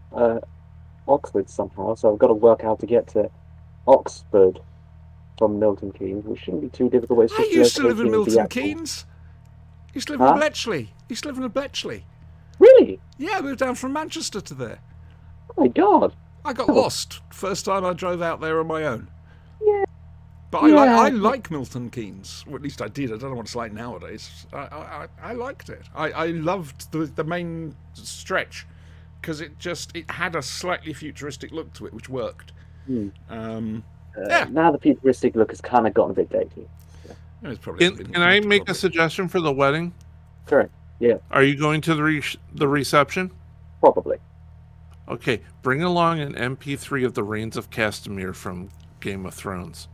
Oxford somehow, so I've got to work out to get to Oxford from Milton Keynes, which shouldn't be too difficult. It's I just used to live in locating the Milton actual- Keynes. Used to live Huh? in Bletchley. Really? Yeah, I moved down from Manchester to there. Oh my God! I got lost first time I drove out there on my own. Yeah. But Yeah. I like Milton Keynes. Or at least I did. I don't know what it's like nowadays. I liked it. I loved the main stretch because it had a slightly futuristic look to it, which worked. Hmm. Yeah. Now the futuristic look has kind of gotten a bit dated. It was probably Can I make a suggestion for the wedding? Correct. Yeah, Are you going to the reception? probably. Okay, bring along an MP3 of the Reigns of Castamere from Game of Thrones.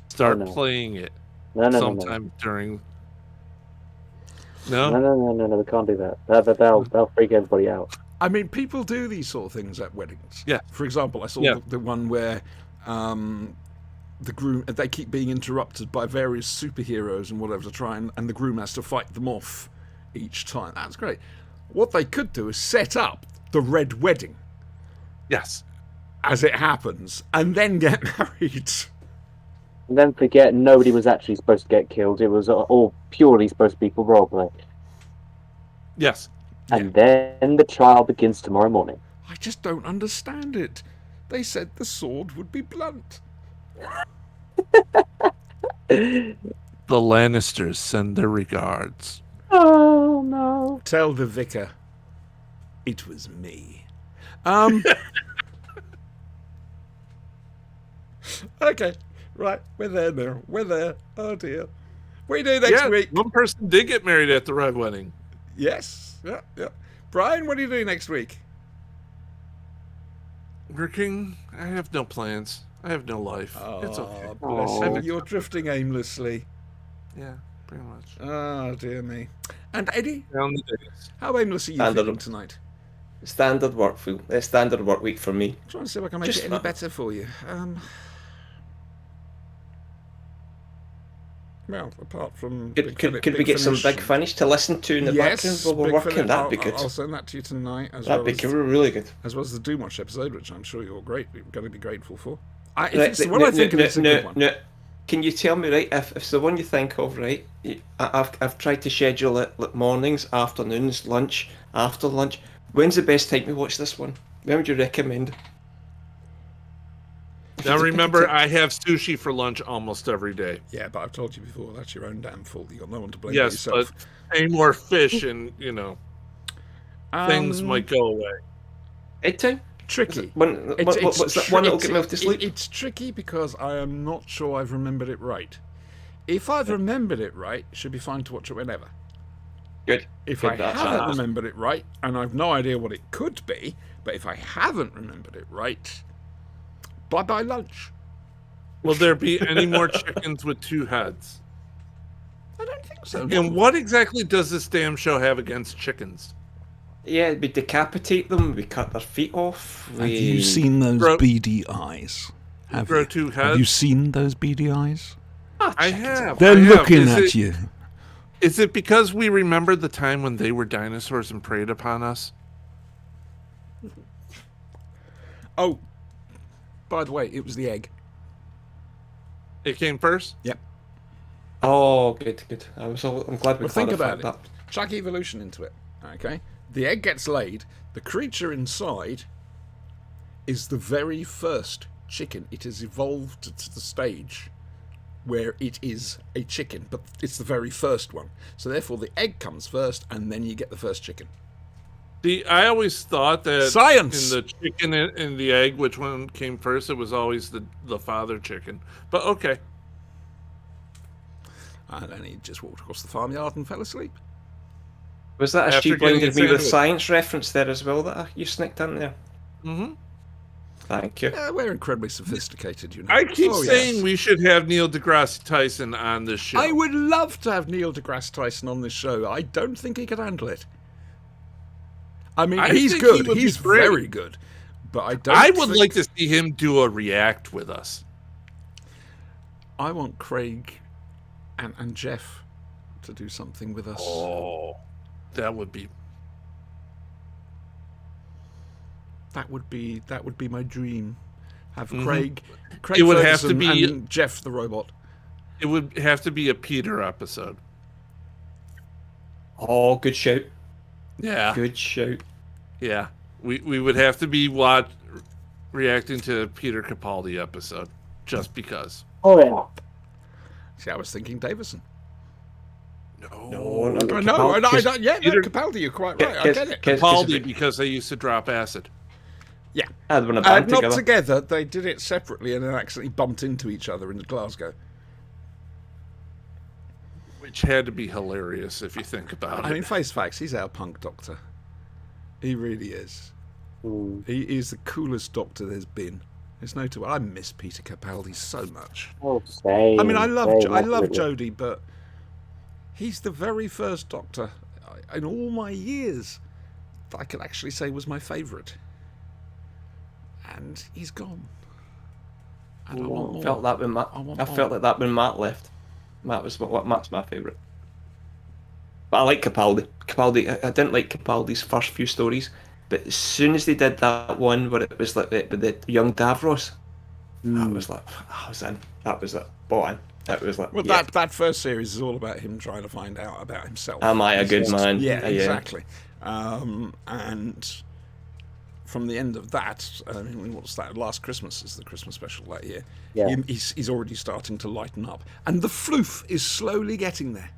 Start no. playing it No. sometime during. No? No. We can't do that. They'll freak everybody out. I mean, people do these sort of things at weddings. Yeah. For example, I saw Yeah. the one where the groom, they keep being interrupted by various superheroes and whatever to try and the groom has to fight them off each time. That's great. What they could do is set up the red wedding Yes. as it happens and then get married. And then forget nobody was actually supposed to get killed. It was all purely supposed to be for roleplay. Yes. And then the trial begins tomorrow morning. I just don't understand it. They said the sword would be blunt. The Lannisters send their regards. Oh no. Tell the vicar it was me. Okay, right, we're there now. We're there. Oh dear. What do you do next week? One person did get married at the red wedding. Yes. Yeah. Brian, what do you do next week? Working. I have no plans. I have no life. It's okay. Bless Oh. you. You're drifting aimlessly. Yeah, pretty much. Oh dear me. And Eddie, Down the days. how aimless are you Standard. feeling tonight? Standard work week for me. I'm trying to see if I can make Just it any not- better for you. Well, apart from Could we get some Big Finish to listen to in the background while we're Big working? Finish. That'd be I'll good. send that to you tonight, as That'd well be as, really good. as well as the Doomwatch episode, which I'm sure you're going to be grateful for. If Right, it's the one I think of, it's a good one. no. Can you tell me, right, if it's the one you think of, right, I've tried to schedule it like mornings, afternoons, lunch, after lunch. When's the best time to watch this one? When would you recommend? Now remember, I have sushi for lunch almost every day. Yeah, but I've told you before, that's your own damn fault. You've got no one to blame but Yes, yourself. but any more fish and, things Um, might go away. Bedtime? Tricky. What's that one that'll get me off to sleep? It's tricky because I am not sure I've remembered it right. If I've remembered it right, it should be fine to watch it whenever. Good. If Good, I that's haven't awesome. remembered it right, and I've no idea what it could be, but if I haven't remembered it right, bye-bye lunch. Will there be any more chickens with two heads? I don't think so. And what exactly does this damn show have against chickens? Yeah, we decapitate them, we cut their feet off. Have you seen those Grow- beady eyes? Have grow you? two Have you heads? seen those beady eyes? I have. They're I have. looking Is at it- you. Is it because we remember the time when they were dinosaurs and preyed upon us? Oh, by the way, it was the egg. It came first? Yep. Oh, good. I'm glad we Well, think about clarified it. Chuck evolution into it. Okay, the egg gets laid. The creature inside is the very first chicken. It has evolved to the stage where it is a chicken, but it's the very first one. So therefore, the egg comes first, and then you get the first chicken. See, I always thought that Science! in the chicken and the egg, which one came first, it was always the father chicken. But okay. And then he just walked across the farmyard and fell asleep. that. Was that a After Stu getting blinded a me with sandwich. science reference there as well that you snicked in there? Mm-hmm. Thank you. Yeah, we're incredibly sophisticated, you know. I keep Oh, saying yes. we should have Neil deGrasse Tyson on this show. I would love to have Neil deGrasse Tyson on this show. I don't think he could handle it. I mean, I he's think good. he would be He's great. very good. But I don't I would think- like to see him do a react with us. I want Craig and Jeff to do something with us. Oh, that would be. That would be my dream. Have Mhm. Craig It would have to Ferguson be- and Jeff the robot. It would have to be a Peter episode. Oh, good shout. Yeah. Good shout. Yeah. We would have to be reacting to Peter Capaldi episode just because. Oh yeah. See, I was thinking Davison. No, I know. Yeah, Peter- Capaldi, you're quite right. I get it. Capaldi because they used to drop acid. Yeah. Had one a band Not together. together. They did it separately and then accidentally bumped into each other in Glasgow. Which had to be hilarious if you think about I it. mean, face facts, he's our punk doctor. He really is. Mm. He is the coolest doctor there's been. There's no two. I miss Peter Capaldi so much. Oh, same. I mean, I love absolutely. Jodie, but he's the very first doctor in all my years that I could actually say was my favourite. And he's gone. And I want more. Felt that when Matt. I want I felt more. like that when Matt left. Matt's my favourite. But I like Capaldi. I didn't like Capaldi's first few stories, but as soon as they did that one where it was like the young Davros, I was like, I was in. That was it. Bought in. That was like, Well, yeah. that first series is all about him trying to find out about himself. Am I a good man? Yeah, exactly. And from the end of that, I mean, what's that? Last Christmas is the Christmas special that year. Yeah. He's already starting to lighten up. And the floof is slowly getting there.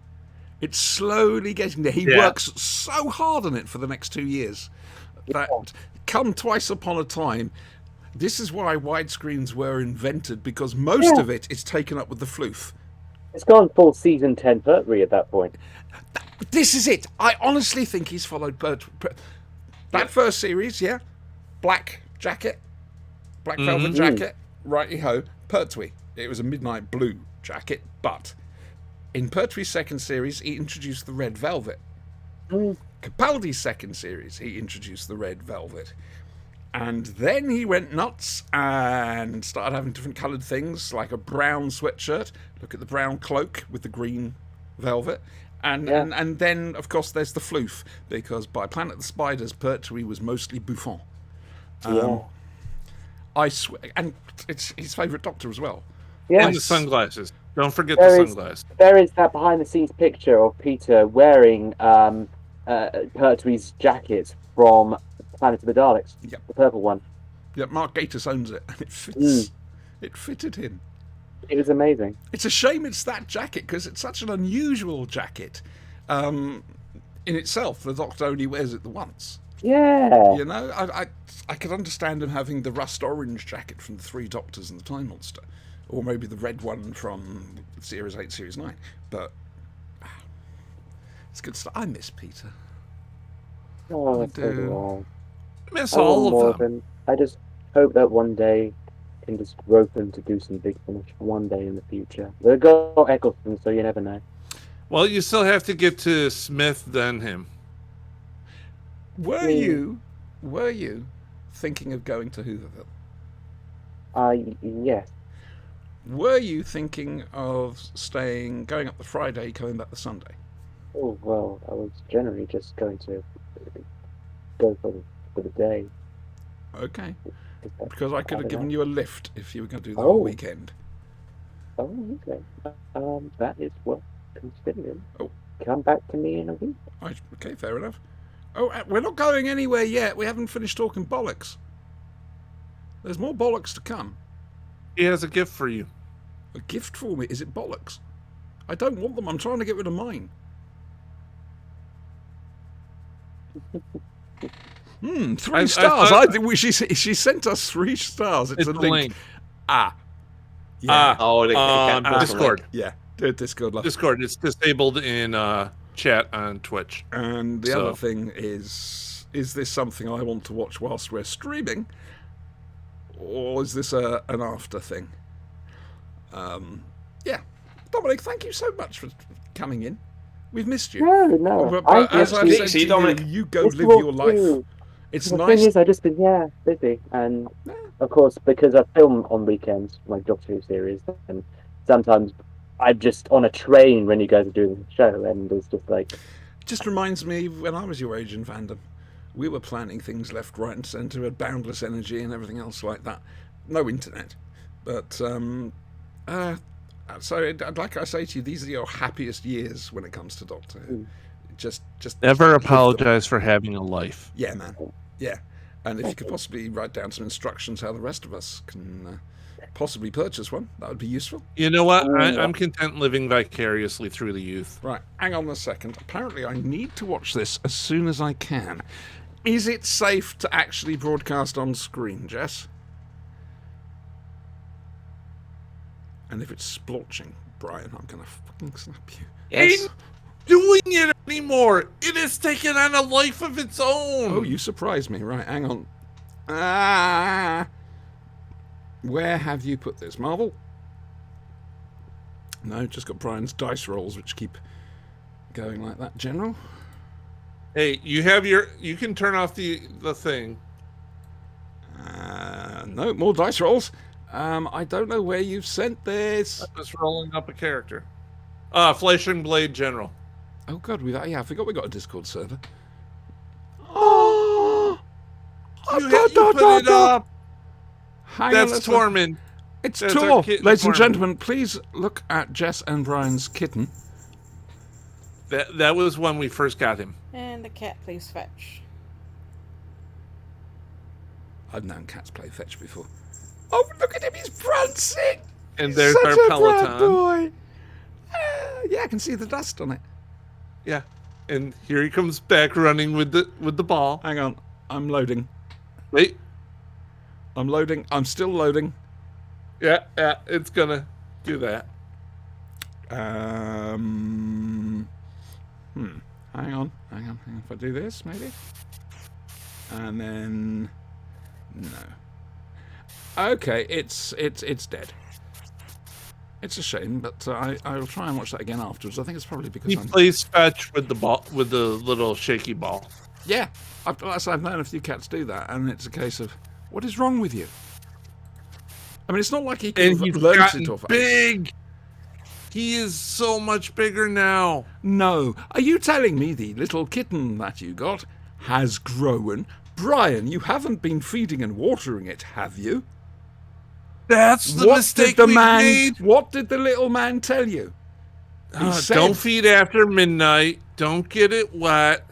It's slowly getting there. He Yeah. works so hard on it for the next 2 years. That come twice upon a time. This is why widescreens were invented, because most of it is taken up with the floof. It's gone full season 10 Pertwee at that point. This is it. I honestly think he's followed that first series, yeah. Black jacket, black velvet jacket, righty ho. Pertwee. It was a midnight blue jacket, but in Pertwee's second series, he introduced the red velvet. Capaldi's second series, he introduced the red velvet. And then he went nuts and started having different coloured things, like a brown sweatshirt. Look at the brown cloak with the green velvet. And then, of course, there's the floof, because by Planet of the Spiders, Pertwee was mostly Buffon. I swear, and it's his favourite doctor as well. Yeah. And the sunglasses. Don't forget There the is- sunglasses. There is that behind-the-scenes picture of Peter wearing Pertwee's jacket from Planet of the Daleks. Yep. The purple one. Yeah, Mark Gatiss owns it, and it fits. It fitted him. It was amazing. It's a shame it's that jacket, because it's such an unusual jacket. In itself, the Doctor only wears it the once. Yeah. You know, I could understand him having the rust orange jacket from the Three Doctors and the Time Monster, or maybe the red one from Series 8, Series 9. But it's good stuff. I miss Peter. Oh, I so do. do I miss I. all more of them. than- I just hope that one day can just rope him to do some Big Finish one day in the future. They've got Eccleston, so you never know. Well, you still have to get to Smith, then him. Were you thinking of going to Hooverville? Yes. Were you thinking of going up the Friday, coming back the Sunday? Oh, well, I was generally just going to go for the day. Okay, If that's because I could have bad given enough. you a lift if you were going to do the Oh. whole weekend. Oh, okay. That is worth considering. Oh. Come back to me in a week. Okay, fair enough. Oh, we're not going anywhere yet. We haven't finished talking bollocks. There's more bollocks to come. He has a gift for you. A gift for me? Is it bollocks? I don't want them. I'm trying to get rid of mine. 3 I stars. thought- I think she sent us 3 stars. It's It's a the link. link. Ah. Yeah. Oh, Discord. Yeah. Do it, Discord. Love. Discord. It's disabled in chat on Twitch. And the So- other thing is this something I want to watch whilst we're streaming? Or is this an after thing? Yeah. Dominic, thank you so much for coming in. We've missed you. No. But as I've see said you, to Dominic. you go It's live all your life. true. It's The nice. thing is, I've just been busy, and of course, because I film on weekends, my Doctor Who series, and sometimes I'm just on a train when you guys are doing the show, and it's just like, Just reminds me when I was your age in fandom. We were planning things left, right, and centre, had boundless energy and everything else like that. No internet, but so like I say to you, these are your happiest years when it comes to Doctor Who. Just Never live them. apologize for having a life. Yeah, man. Yeah, And if you could possibly write down some instructions how the rest of us can possibly purchase one, that would be useful. You know what? I'm content living vicariously through the youth. Right, hang on a second. Apparently I need to watch this as soon as I can. Is it safe to actually broadcast on screen, Jess? And if it's splotching, Brian, I'm going to fucking snap you. Yes. Ain't doing it anymore. It has taken on a life of its own. Oh, you surprised me. Right, hang on. Ah, where have you put this, Marvel? No, just got Brian's dice rolls, which keep going like that. General. Hey, you have your. You can turn off the thing. No, more dice rolls. I don't know where you've sent this. I'm just rolling up a character. Flashing Blade General. Oh God, I forgot we got a Discord server. Oh, You put it up. Hang on, That's let's- Tormund. It's That's Tor. our kitten, Ladies and Tormund. gentlemen, please look at Jess and Brian's kitten. That was when we first got him. And the cat plays fetch. I've known cats play fetch before. Oh, look at him, he's prancing! And He's there's such our a Peloton. proud boy. Yeah, I can see the dust on it. Yeah. And here he comes back running with the ball. Hang on, I'm loading. Wait. I'm loading. I'm still loading. Yeah, it's gonna do that. Hang on. If I do this, maybe. And then no. Okay, it's dead. It's a shame, but I'll try and watch that again afterwards. I think it's probably because He I'm. plays fetch with the ball, with the little shaky ball. Yeah, I've known a few cats do that, and it's a case of, what is wrong with you? I mean, it's not like he can And he's learn gotten it off. big. He is so much bigger now. No, are you telling me the little kitten that you got has grown? Brian, you haven't been feeding and watering it, have you? That's the mistake we made. What did the little man tell you? He said- Don't feed after midnight. Don't get it wet.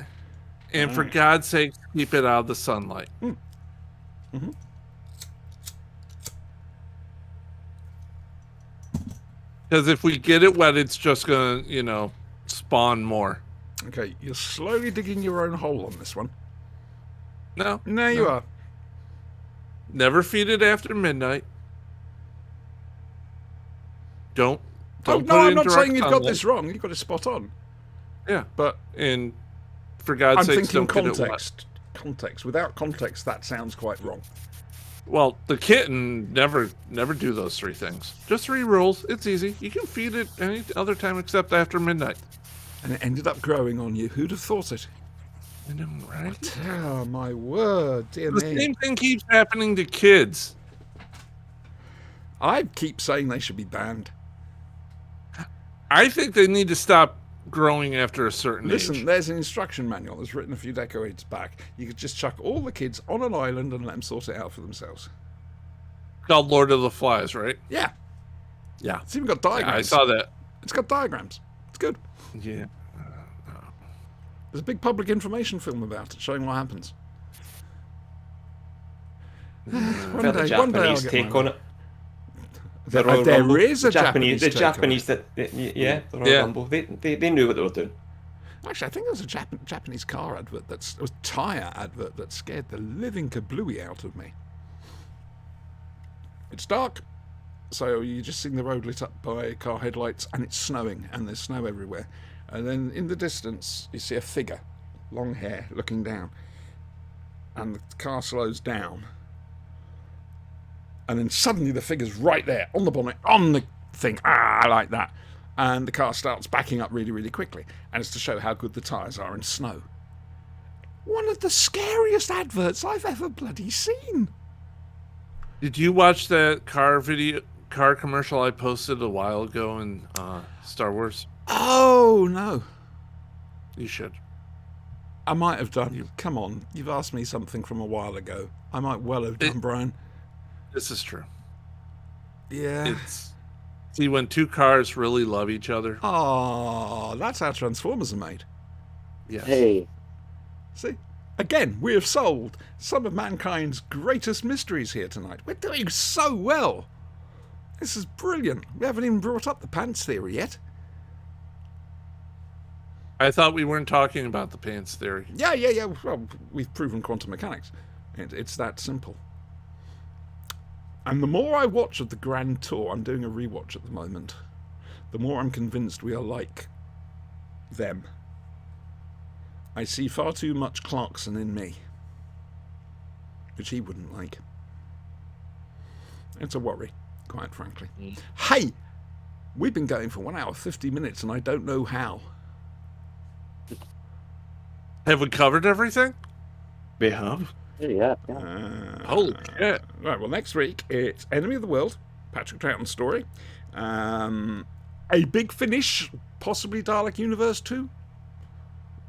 And for God's sake, keep it out of the sunlight. Mm-hmm. Because if we get it wet, it's just going to, spawn more. Okay, you're slowly digging your own hole on this one. No. No, you are. Never feed it after midnight. Don't Oh, put no, it I'm in not direct saying you've got sunlight. this wrong. You've got it spot on. Yeah. But And for God's I'm sake, thinking don't get it wet. context. Without context, that sounds quite wrong. Well, the kitten never do those three things. Just 3 rules. It's easy. You can feed it any other time except after midnight. And it ended up growing on you. Who'd have thought it? I know, right? Oh, my word, dear The me. same thing keeps happening to kids. I keep saying they should be banned. I think they need to stop growing after a certain Listen, age. there's an instruction manual that's written a few decades back. You could just chuck all the kids on an island and let them sort it out for themselves. Called Lord of the Flies, right? Yeah, Yeah. it's even got Yeah, diagrams. I saw that. It's got diagrams. It's good. Yeah. There's a big public information film about it showing what happens. Felt the Japanese I'll get take my- on it. There, The Royal there Rumble. is a The Japanese The take on it. Japanese the Royal Yeah. Rumble. They knew what they were doing. Actually, I think there was a Japanese car advert it was tyre advert that scared the living kablooey out of me. It's dark, so you're just seeing the road lit up by car headlights, and it's snowing, and there's snow everywhere. And then in the distance, you see a figure, long hair, looking down, and the car slows down. And then suddenly the figure's right there, on the bonnet, on the thing, like that. And the car starts backing up really, really quickly. And it's to show how good the tyres are in snow. One of the scariest adverts I've ever bloody seen. Did you watch that car commercial I posted a while ago in Star Wars? Oh, no. You should. I might have done. Come on, you've asked me something from a while ago. I might well have done, Brian. This is true. Yeah. See, when 2 cars really love each other. Oh, that's how Transformers are made. Yes. Hey, See? Again, we have solved some of mankind's greatest mysteries here tonight. We're doing so well. This is brilliant. We haven't even brought up the pants theory yet. I thought we weren't talking about the pants theory. Yeah. Well, we've proven quantum mechanics. It's that simple. And the more I watch of the Grand Tour, I'm doing a rewatch at the moment, the more I'm convinced we are like them. I see far too much Clarkson in me, which he wouldn't like. It's a worry, quite frankly. Hey, we've been going for 1 hour 50 minutes and I don't know how. Have we covered everything? We have. Yeah. Holy shit. Right, well, next week it's Enemy of the World, Patrick Troughton's story. A Big Finish, possibly Dalek Universe 2.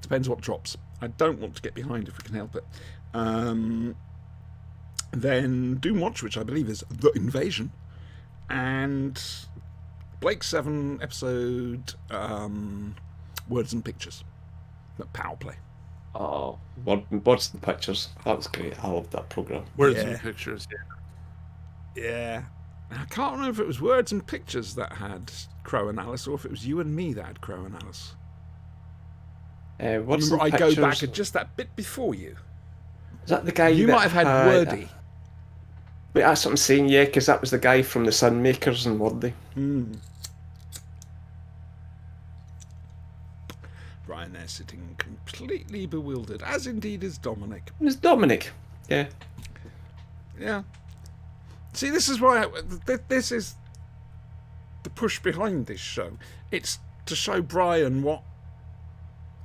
Depends what drops. I don't want to get behind if we can help it. Then Doomwatch, which I believe is The Invasion. And Blake 7 episode Words and Pictures. The Power Play. Oh, Words and Pictures. That was great. I loved that program. Words Yeah. and pictures. Yeah. I can't remember if it was Words and Pictures that had Crow and Alice or if it was you and me that had Crow and Alice. Words Remember, I and go Pictures. back just that bit before you. Is that the guy You that might have had Wordy. Wait, that's what I'm saying, yeah, because that was the guy from the Sunmakers and Wordy. Brian there sitting completely bewildered, as indeed is Dominic. It was Dominic. Yeah. Yeah. See, this is why this is the push behind this show. It's to show Brian what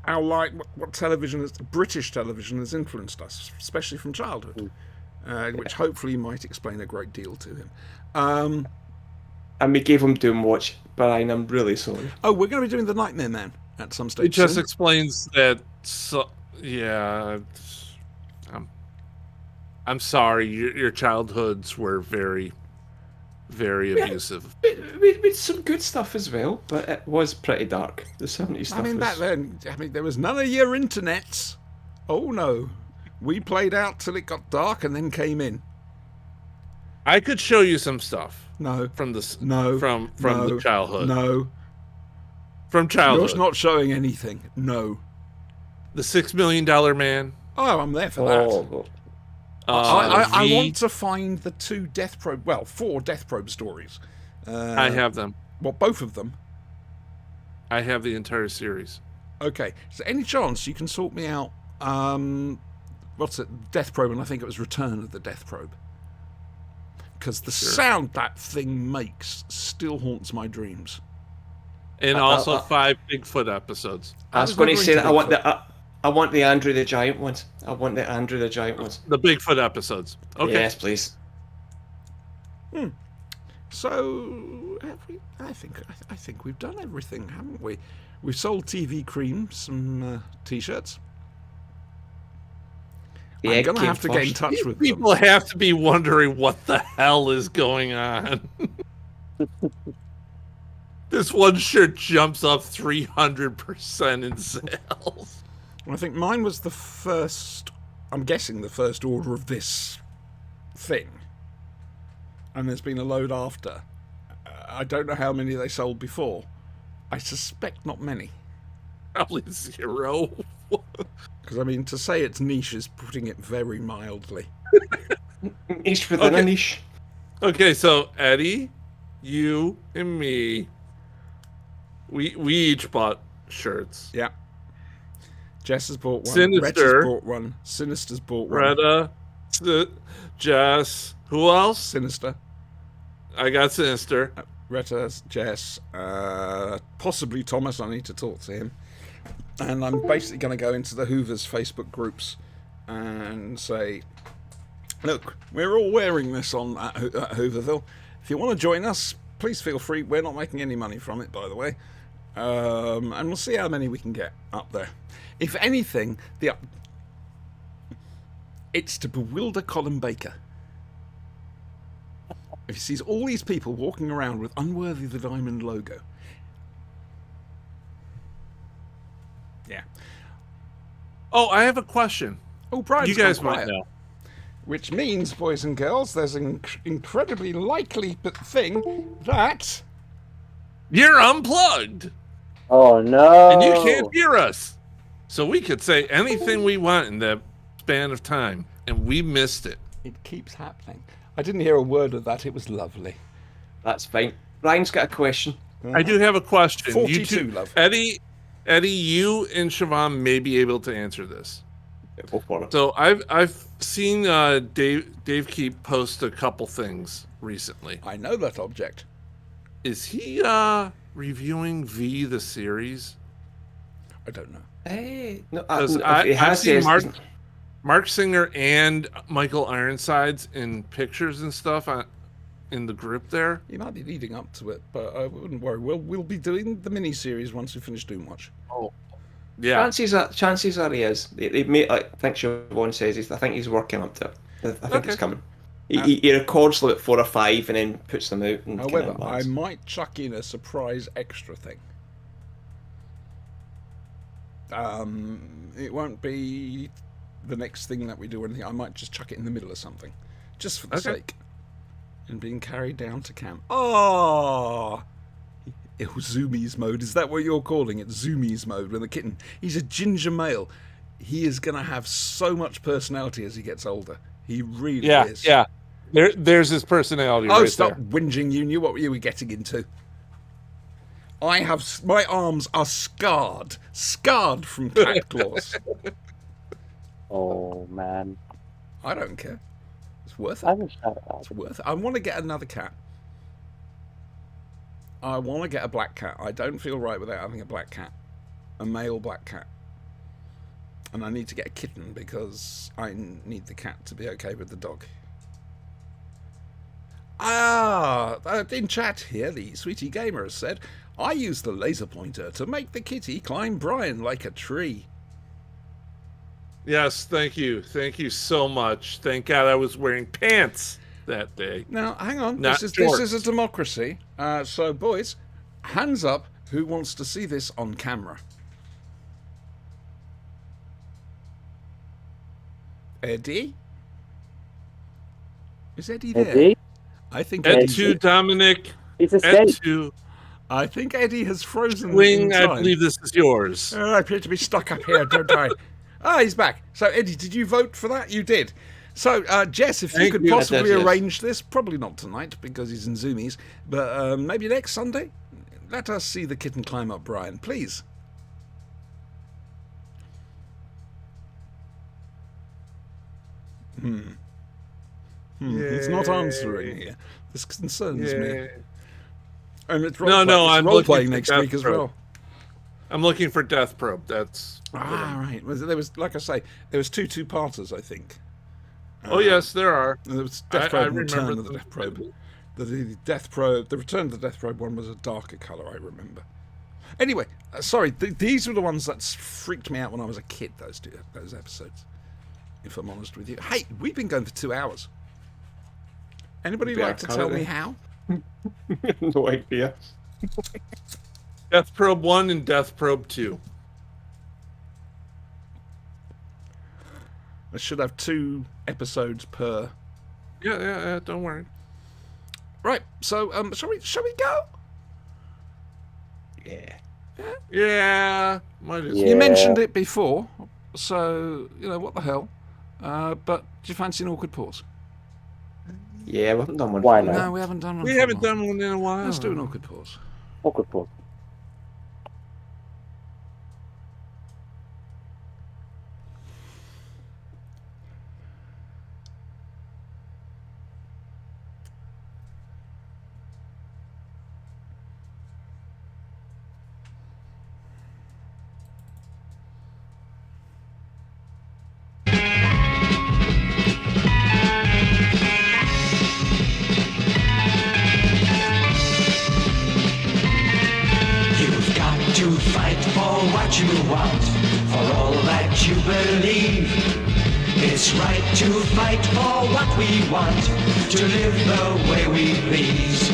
what television, British television, has influenced us, especially from childhood, which hopefully might explain a great deal to him. And we gave him Doomwatch, Brian, I'm really sorry. Oh, we're going to be doing The Nightmare Man at some stage. It just soon. explains that. I'm sorry. Your childhoods were very, very abusive. We had some good stuff as well, but it was pretty dark. The 70s stuff I mean, back was... then, there was none of your internets. Oh no, we played out till it got dark and then came in. I could show you some stuff No, from the no, from no, the childhood. No, From childhood. you're not showing anything. No. The $6 Million Man. Oh, I'm there for that. Oh, I V. want to find the 4 Death Probe stories. I have them. Well, both of them. I have the entire series. Okay. So any chance you can sort me out, what's it, Death Probe, and I think it was Return of the Death Probe. Because the sound that thing makes still haunts my dreams. And also 5 Bigfoot episodes. I was going to say that I want the Andrew the Giant ones. I want the Andrew the Giant ones. The Bigfoot episodes. Okay. Yes, please. So I think we've done everything, haven't we? We've sold TV Cream some t-shirts. The I'm egg gonna came have to get in first. touch with them. People have to be wondering what the hell is going on. This one shirt jumps up 300% in sales. I think mine was the first. I'm guessing the first order of this thing, and there's been a load after. I don't know how many they sold before. I suspect not many. Probably 0. Because I mean, to say it's niche is putting it very mildly. Niche within a Okay. niche. Okay, so Eddie, you, and me, we each bought shirts. Yeah. Jess has bought one. Sinister. Rhetta's bought one. Sinister's bought one. Retta, Jess, who else? Sinister. I got Sinister. Retta, Jess, possibly Thomas. I need to talk to him. And I'm basically going to go into the Hoovers Facebook groups and say, look, we're all wearing this at Hooverville. If you want to join us, please feel free. We're not making any money from it, by the way. And we'll see how many we can get up there. If anything, it's to bewilder Colin Baker. If he sees all these people walking around with Unworthy the Diamond logo. Yeah. Oh, I have a question. Oh, Brian's You guys gone might quiet. know. Which means, boys and girls, there's an incredibly likely thing that... You're unplugged, Oh no! and you can't hear us. So we could say anything we want in that span of time, and we missed it. It keeps happening. I didn't hear a word of that. It was lovely. That's fine. Ryan's got a question. I do have a question. 42, You two, love. Eddie, you and Siobhan may be able to answer this. Go for it. So I've seen Dave Keep post a couple things recently. I know that object. Is he reviewing V the series? I don't know. Hey, no, Because if he I've has seen this- Mark Singer and Michael Ironsides in pictures and stuff in the group there. You might be leading up to it, but I wouldn't worry. We'll be doing the mini-series once we finish Doomwatch. Yeah. Chances are he is. They may, like, I think Siobhan says I think he's working up to it. I think Okay. it's coming. He records like 4 or 5 and then puts them out. And However, kinda I lands. might chuck in a surprise extra thing. It won't be the next thing that we do or anything. I might just chuck it in the middle of something, just for the Okay. sake. And being carried down to camp. Oh, Zoomies mode. Is that what you're calling it? Zoomies mode. When the kitten, he's a ginger male. He is gonna have so much personality as he gets older. He really is. Yeah. There's his personality Oh, right stop there. whinging! You knew what you were getting into. My arms are scarred from cat claws. Oh man, I don't care. It's worth I it. haven't shut up. It's worth it. I want to get another cat. I want to get a black cat. I don't feel right without having a black cat, a male black cat. And I need to get a kitten because I need the cat to be okay with the dog. In chat here, the Sweetie Gamer has said, I use the laser pointer to make the kitty climb Brian like a tree. Yes, thank you. Thank you so much. Thank God I was wearing pants that day. Now, hang on. Not This shorts. is a democracy. So, boys, hands up who wants to see this on camera. Eddie? Is Eddie there? Eddie, I think Ed Eddie's- 2, Dominic. it's a Ed state. 2, I think Eddie has frozen Wing, in I time. believe this is yours. I appear to be stuck up here, don't I? He's back. So, Eddie, did you vote for that? You did. So, Jess, if you Thank could you. possibly I did, yes. arrange this, probably not tonight because he's in Zoomies, but maybe next Sunday, let us see the kitten climb up Brian, please. He's not answering here. This concerns me. And it's No, no, I'm role playing looking for next Death week as Probe. well. I'm looking for Death Probe. That's. Right. Well, there was, like I say, there was two two-parters, I think. Oh, yes, there are. There was Death I Probe and Return remember of the them. Death Probe. The Death Probe, the Return of the Death Probe one was a darker colour, I remember. Anyway, sorry, these were the ones that freaked me out when I was a kid, those episodes, if I'm honest with you. Hey, we've been going for 2 hours. Anybody Yeah, like to tell me how? No idea. Death Probe 1 and Death Probe 2. I should have 2 episodes per. Yeah, don't worry. Right, so shall we go? Yeah. Yeah, might as Yeah. You mentioned it before, so, what the hell. But do you fancy an awkward pause? Yeah, we haven't done one. Why for a not? while. No, we haven't done one. We for a haven't while. done one in a while. Let's do an awkward pause. Awkward pause. You've got to fight for what you want, for all that you believe. It's right to fight for what we want, to live the way we please.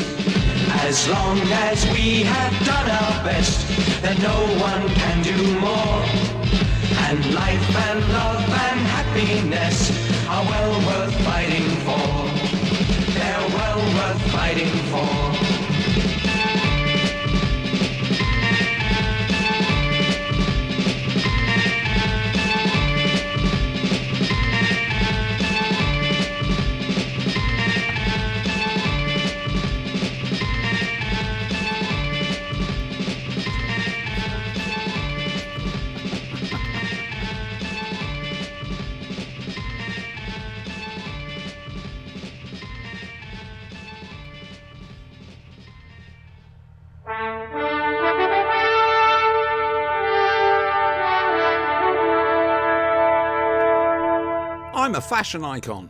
As long as we have done our best, then no one can do more. And life and love and happiness happiness are well worth fighting for. They're well worth fighting for. I'm a fashion icon.